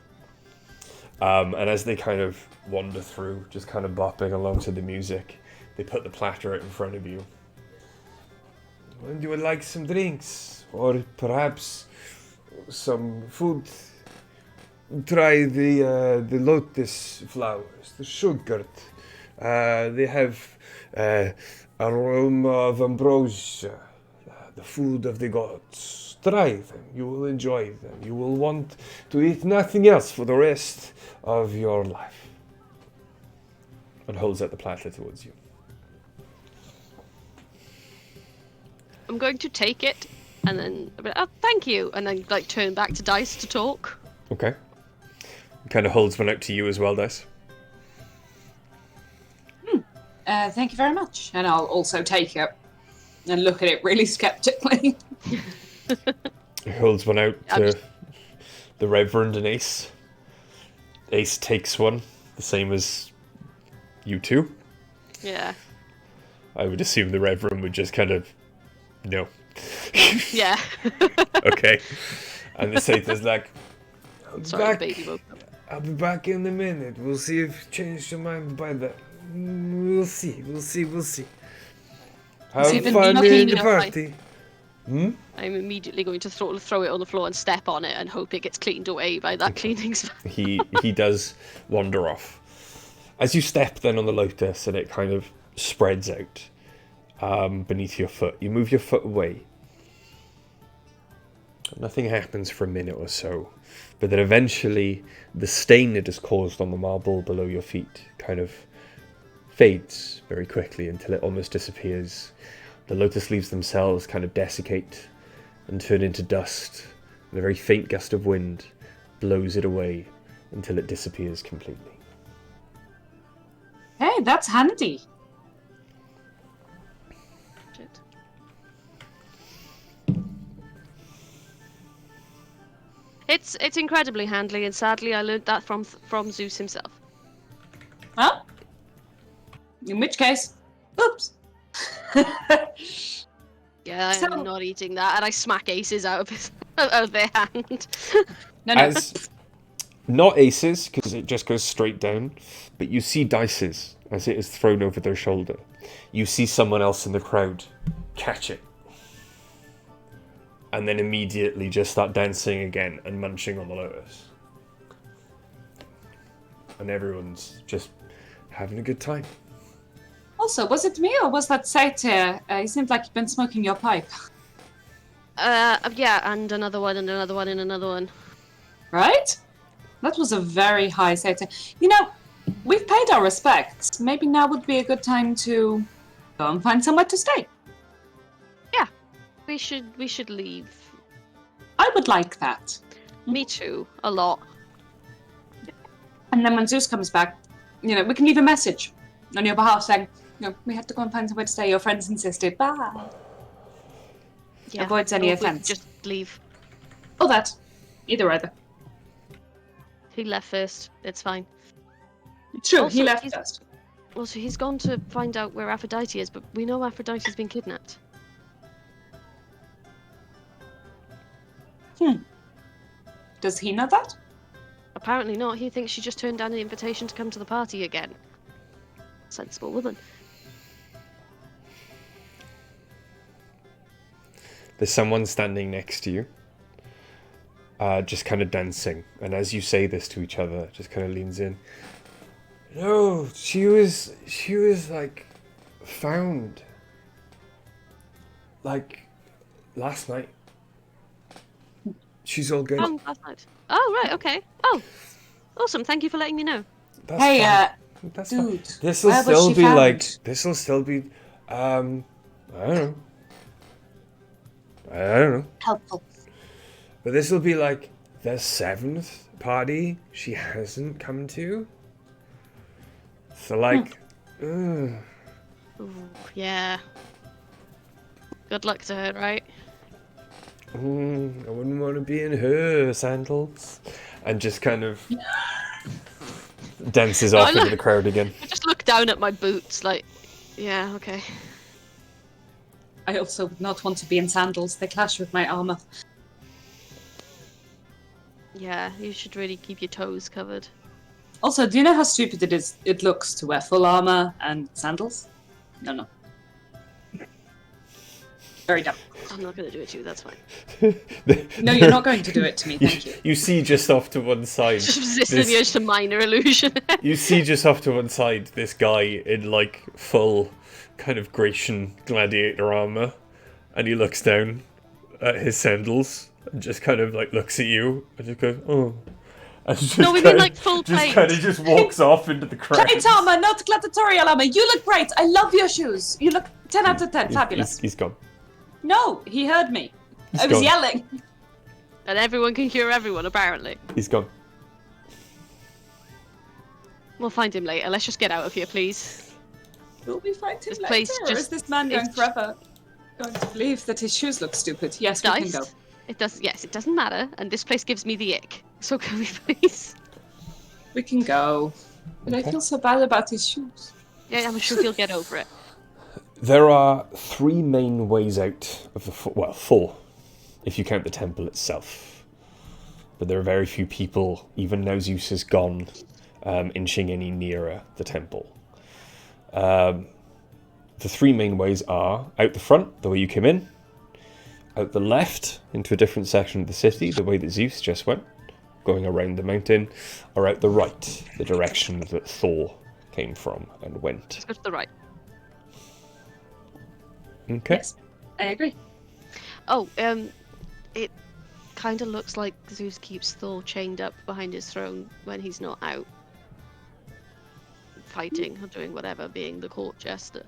And as they kind of wander through, just kind of bopping along to the music, they put the platter out in front of you. Would you like some drinks? Or perhaps some food? Try the lotus flowers, the sugar. They have aroma of ambrosia, the food of the gods. Try them. You will enjoy them. You will want to eat nothing else for the rest of your life. And holds out the platter towards you. I'm going to take it, and then thank you, and then like turn back to Dice to talk. Okay. Kind of holds one out to you as well, Dice. Thank you very much. And I'll also take it and look at it really skeptically. He holds one out to the Reverend and Ace. Ace takes one, the same as you two. Yeah. I would assume the Reverend would just kind of, no. Yeah. Okay. And the Satyr's like, Sorry, the baby woke up. I'll be back in a minute. We'll see if you changed your mind by then. We'll see. Have So you've been fun lucky in the enough, party. I'm immediately going to throw it on the floor and step on it and hope it gets cleaned away by that cleaning spell. He does wander off. As you step then on the lotus and it kind of spreads out beneath your foot, you move your foot away. Nothing happens for a minute or so, but then eventually the stain it has caused on the marble below your feet kind of fades very quickly until it almost disappears. The lotus leaves themselves kind of desiccate and turn into dust, and a very faint gust of wind blows it away until it disappears completely. Hey, that's handy. Shit. It's incredibly handy, and sadly I learned that from Zeus himself. Well, in which case, oops. Yeah, So- I'm not eating that, and I smack Aces out of their hand. No. Not aces, because it just goes straight down, but you see dices as it is thrown over their shoulder. You see someone else in the crowd catch it. And then immediately just start dancing again and munching on the lotus. And everyone's just having a good time. Also, was it me or was that Satyr? It seemed like you'd been smoking your pipe. Yeah, and another one, and another one, and another one. Right? That was a very high Satyr. You know, we've paid our respects. Maybe now would be a good time to go and find somewhere to stay. Yeah, we should leave. I would like that. Me too, a lot. And then when Zeus comes back, you know, we can leave a message on your behalf saying, you know, we have to go and find somewhere to stay. Your friends insisted. Bye. Yeah, Avoids any offense. Just leave. Or that. Either. He left first. It's fine. True, Also, he left first. Also, he's gone to find out where Aphrodite is, but we know Aphrodite's been kidnapped. Does he know that? Apparently not. He thinks she just turned down an invitation to come to the party again. Sensible woman. There's someone standing next to you, just kind of dancing. And as you say this to each other, just kind of leans in. No, she was like found like last night. She's all good. Last night. Oh, right, okay. Oh, awesome. Thank you for letting me know. That's Hey, fine. That's dude, fine. This will where was still she be found? like. This will still be. I don't know. Helpful. But this will be like the 7th party she hasn't come to. So like. Ooh, yeah. Good luck to her, right? I wouldn't want to be in her sandals. And just kind of dances off into the crowd again. I just look down at my boots, like, yeah, okay. I also would not want to be in sandals. They clash with my armor. Yeah, you should really keep your toes covered. Also, do you know how stupid it looks to wear full armor and sandals? No. Very dumb. I'm not going to do it to you, that's fine. No, you're not going to do it to me, thank you. You see just off to one side. Just resisting the urge to minor illusion. You see just off to one side this guy in like full kind of Grecian gladiator armor, and he looks down at his sandals and just kind of like looks at you and just goes, oh. And just No, we mean like full just plate. kind of just walks off into the crowd. Plate armor, not gladiatorial armor. You look great. I love your shoes. You look 10 out of 10. Fabulous. He's gone. No, he heard me. He's I was gone. yelling. And everyone can cure everyone, apparently. He's gone. We'll find him later. Let's just get out of here, please. Will we find him This later? place Or just- is this man going it's- forever going to believe that his shoes look stupid? Yes, we can Dice. go. Yes, it doesn't matter, and this place gives me the ick. So can we please? We can go. But I feel so bad about his shoes. Yeah, I'm sure he'll get over it. There are 3 main ways out of the 4, if you count the temple itself. But there are very few people, even now Zeus is gone, inching any nearer the temple. The 3 main ways are out the front, the way you came in, out the left into a different section of the city, the way that Zeus just went, going around the mountain, or out the right, the direction that Thor came from and went. Let's go to the right. Okay. Yes, I agree. Oh, it kind of looks like Zeus keeps Thor chained up behind his throne when he's not out fighting or doing whatever, being the court jester.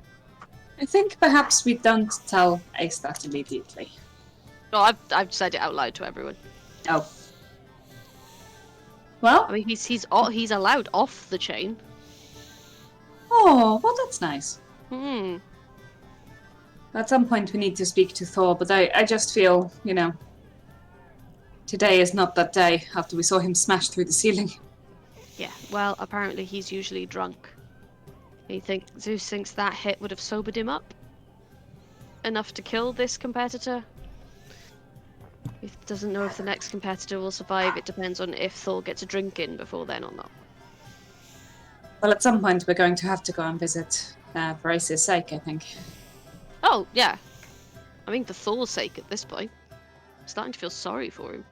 I think perhaps we don't tell Ace that immediately. No, I've said it out loud to everyone. Oh. Well, I mean, he's allowed off the chain. well, that's nice. Hmm. At some point we need to speak to Thor, but I just feel, today is not that day after we saw him smash through the ceiling. Yeah. Well, apparently he's usually drunk. Zeus thinks that hit would have sobered him up enough to kill this competitor. He doesn't know if the next competitor will survive. It depends on if Thor gets a drink in before then or not. Well, at some point we're going to have to go and visit for Ace's sake, I think. Oh, yeah. I mean, for Thor's sake at this point. I'm starting to feel sorry for him.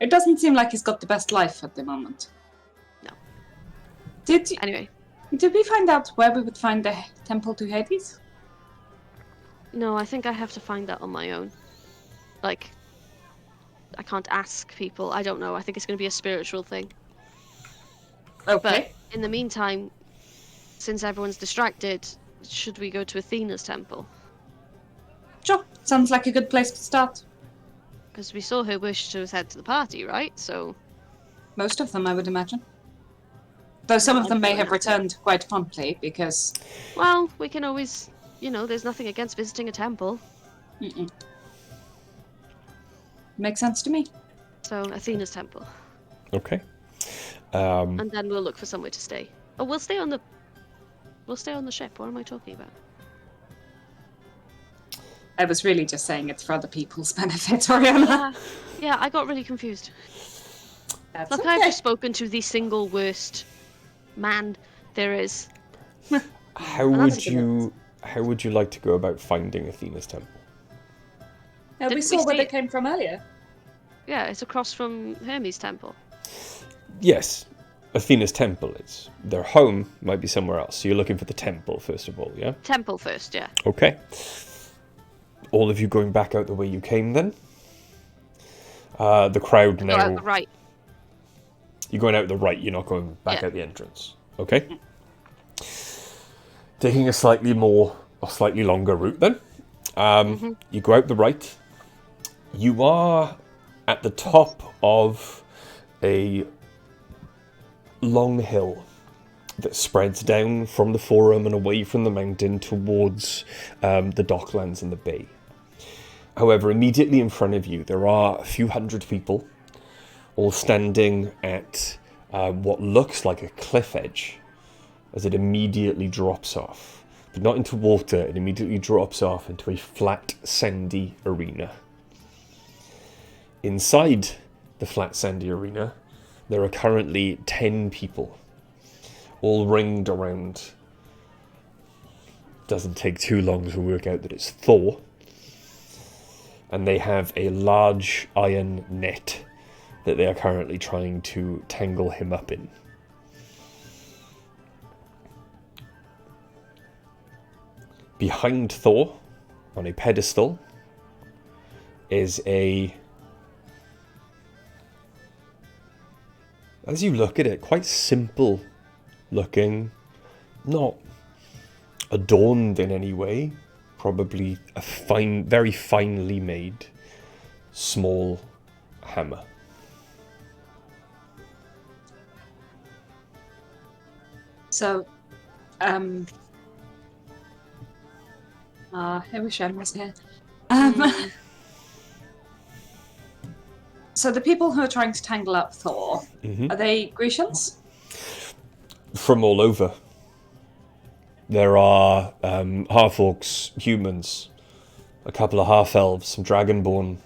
It doesn't seem like he's got the best life at the moment. No. Anyway, did we find out where we would find the temple to Hades? No, I think I have to find that on my own. Like, I can't ask people. I don't know. I think it's going to be a spiritual thing. Okay. But in the meantime, since everyone's distracted, should we go to Athena's temple? Sure. Sounds like a good place to start. Because we saw her wish to head to the party, right? So Most of them, I would imagine. Though some of them may have returned quite promptly because... Well, we can always... there's nothing against visiting a temple. Mm-mm. Makes sense to me. So, Athena's temple. Okay. And then we'll look for somewhere to stay. Oh, we'll stay on the ship. What am I talking about? I was really just saying it's for other people's benefit, Oriana. Yeah, I got really confused. That's Look, okay. I've just spoken to the single worst man there is. How would you like to go about finding Athena's temple? Yeah, we Didn't saw we where see they came from earlier. Yeah, it's across from Hermes' temple. Yes, Athena's temple is. Their home might be somewhere else. So you're looking for the temple, first of all, yeah? Temple first, yeah. Okay. All of you going back out the way you came, then? The crowd now... Go out the right. You're going out the right, you're not going back out the entrance. Okay. Taking a slightly longer route, then. You go out the right. You are at the top of a long hill that spreads down from the forum and away from the mountain towards the docklands and the bay. However, immediately in front of you, there are a few hundred people, all standing at what looks like a cliff edge, as it immediately drops off. But not into water, it immediately drops off into a flat, sandy arena. Inside the flat, sandy arena, there are currently 10 people, all ringed around. Doesn't take too long to work out that it's Thor. And they have a large iron net that they are currently trying to tangle him up in. Behind Thor, on a pedestal, is a... As you look at it, quite simple looking, not adorned in any way. Probably a very finely made, small hammer. So, I wish I was here. So the people who are trying to tangle up Thor, are they Grecians? From all over. There are half-orcs, humans, a couple of half-elves, some dragonborn.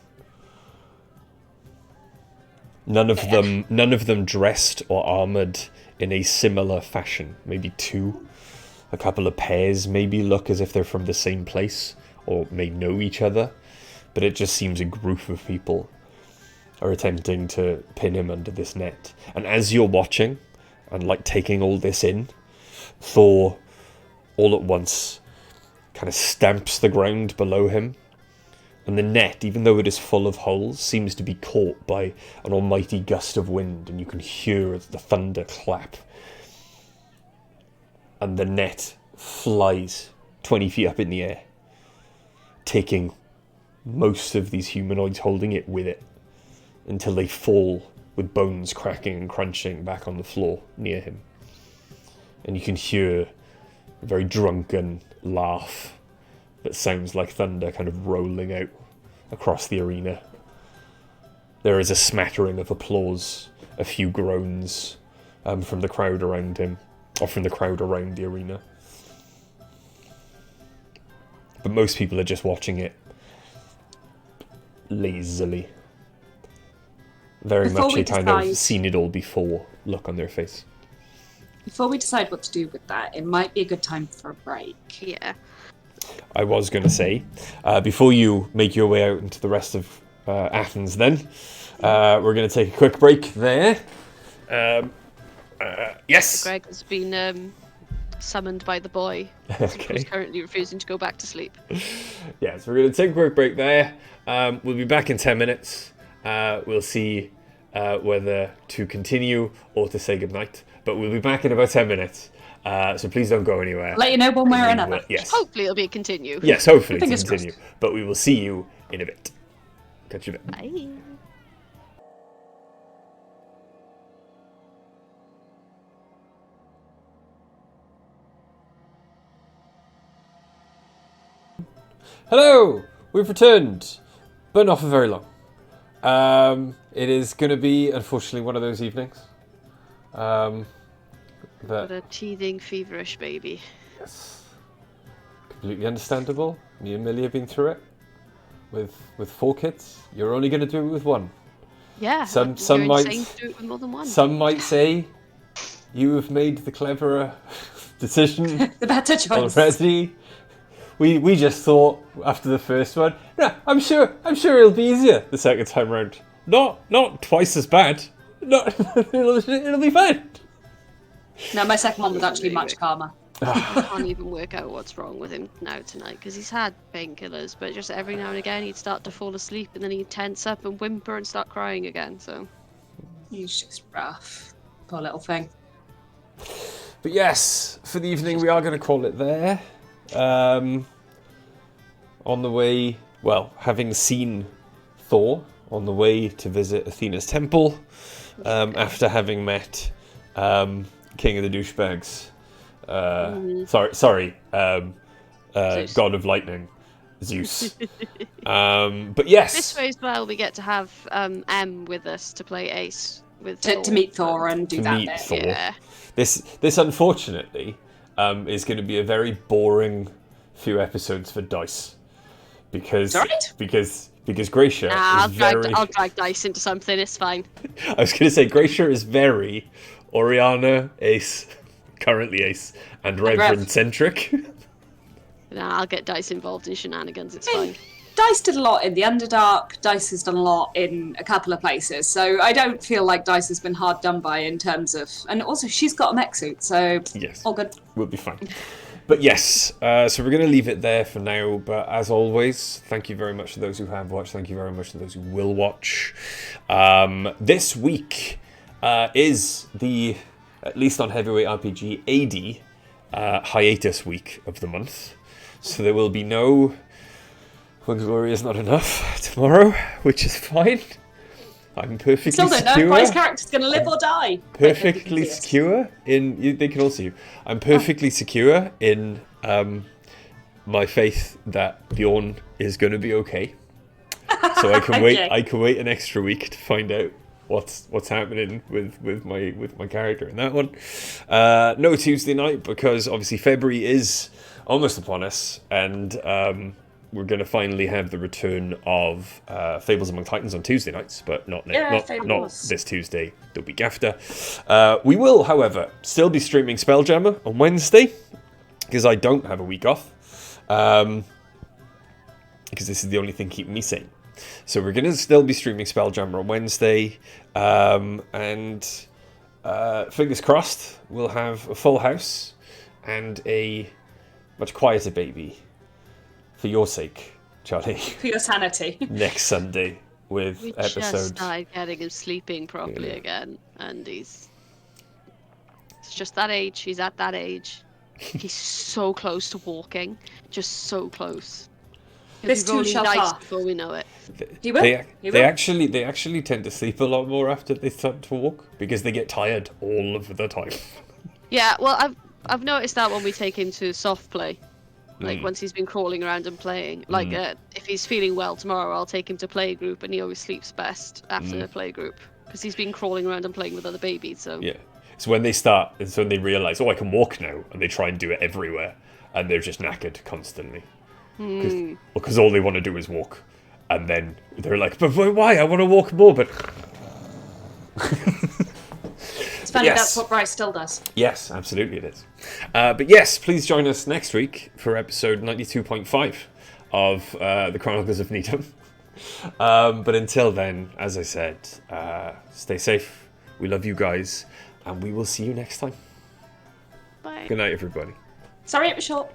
None of them dressed or armoured in a similar fashion. Maybe two. A couple of pairs maybe look as if they're from the same place or may know each other. But it just seems a group of people are attempting to pin him under this net. And as you're watching and taking all this in, Thor all at once kind of stamps the ground below him, and the net, even though it is full of holes, seems to be caught by an almighty gust of wind, and you can hear the thunder clap, and the net flies 20 feet up in the air, taking most of these humanoids holding it with it, until they fall with bones cracking and crunching back on the floor near him. And you can hear a very drunken laugh that sounds like thunder kind of rolling out across the arena. There is a smattering of applause, a few groans from the crowd around him, or from the crowd around the arena. But most people are just watching it lazily. Very Before much we a kind of decide- seen it all before look on their face. Before we decide what to do with that, it might be a good time for a break. Yeah. I was going to say, before you make your way out into the rest of Athens then, we're going to take a quick break there. Yes! Greg has been summoned by the boy, Okay. who's currently refusing to go back to sleep. Yeah, so we're going to take a quick break there. We'll be back in 10 minutes. We'll see whether to continue or to say goodnight. But we'll be back in about 10 minutes. So please don't go anywhere. I'll let you know one way or We another. will- yes. Hopefully it'll be a continue. Yes, hopefully to Fingers continue. crossed. But we will see you in a bit. Catch you in a bit. Bye. Hello! We've returned, but not for very long. It is going to be, unfortunately, one of those evenings. What That, a teething, feverish baby. yes, completely understandable. Me and Millie have been through it. With 4 kids, you're only going to do it with one. Yeah. Some you're might- insane to do it with more than one. Some might say you have made the cleverer decision The better choice. already. We just thought after the first one, no, I'm sure it'll be easier the second time round. Not twice as bad. Not it'll be fine. No, my second one was actually much calmer. I can't even work out what's wrong with him now tonight, because he's had painkillers, but just every now and again he'd start to fall asleep and then he'd tense up and whimper and start crying again, so... He's just rough. Poor little thing. But yes, for the evening we are going to call it there. On the way, well, having seen Thor, on the way to visit Athena's temple, after having met King of the Douchebags. Sorry, Zeus. God of Lightning, Zeus. But yes, This way as well we get to have M with us to play Ace with To meet Thor and do To that meet bit. Thor. Yeah. This unfortunately is going to be a very boring few episodes for Dice, because It's alright. Gracia Nah, is very. I'll drag Dice into something, it's fine. I was going to say Gracia is very Oriana, Ace, currently Ace, and Reverend centric. Nah, I'll get Dice involved in shenanigans, it's fine. Dice did a lot in the Underdark. Dice has done a lot in a couple of places. So I don't feel like Dice has been hard done by in terms of... And also, she's got a mech suit, so Yes, all good. we'll be fine. But yes, so we're going to leave it there for now. But as always, thank you very much to those who have watched. Thank you very much to those who will watch. This week is the, at least on Heavyweight RPG, AD hiatus week of the month. So there will be no When Glory is Not Enough tomorrow, which is fine. I'm perfectly Still don't know secure. if Bry's character's going to live or die. Perfectly secure in. They can all see you. I'm perfectly secure in my faith that Bjorn is going to be okay. So I can wait. Okay. I can wait an extra week to find out what's happening with my character in that one. No Tuesday night because obviously February is almost upon us, and we're going to finally have the return of Fables Among Titans on Tuesday nights, but not Fables. this Tuesday, the week after. We will, however, still be streaming Spelljammer on Wednesday, because I don't have a week off, because this is the only thing keeping me sane. So we're going to still be streaming Spelljammer on Wednesday, and fingers crossed, we'll have a full house and a much quieter baby. For your sake, Charlie. For your sanity. Next Sunday with We episodes. just started getting him sleeping properly again, and it's just that age. He's at that age. He's so close to walking, just so close. He'll This be too rolling shall dice pass. before we know it. He will. They He will. actually tend to sleep a lot more after they start to walk because they get tired all of the time. Yeah, well, I've noticed that when we take him to soft play, like once he's been crawling around and playing. Like if he's feeling well tomorrow, I'll take him to play group, and he always sleeps best after the play group because he's been crawling around and playing with other babies. So Yeah. So when they start, it's when they realise, oh, I can walk now, and they try and do it everywhere, and they're just knackered constantly. Because all they want to do is walk. And then they're like, but why? I want to walk more, but... It's funny, Yes. that's what Bryce still does. Yes, absolutely it is. But yes, please join us next week for episode 92.5 of the Chronicles of Nidum. But until then, as I said, stay safe. We love you guys, and we will see you next time. Bye. Good night, everybody. Sorry it was short.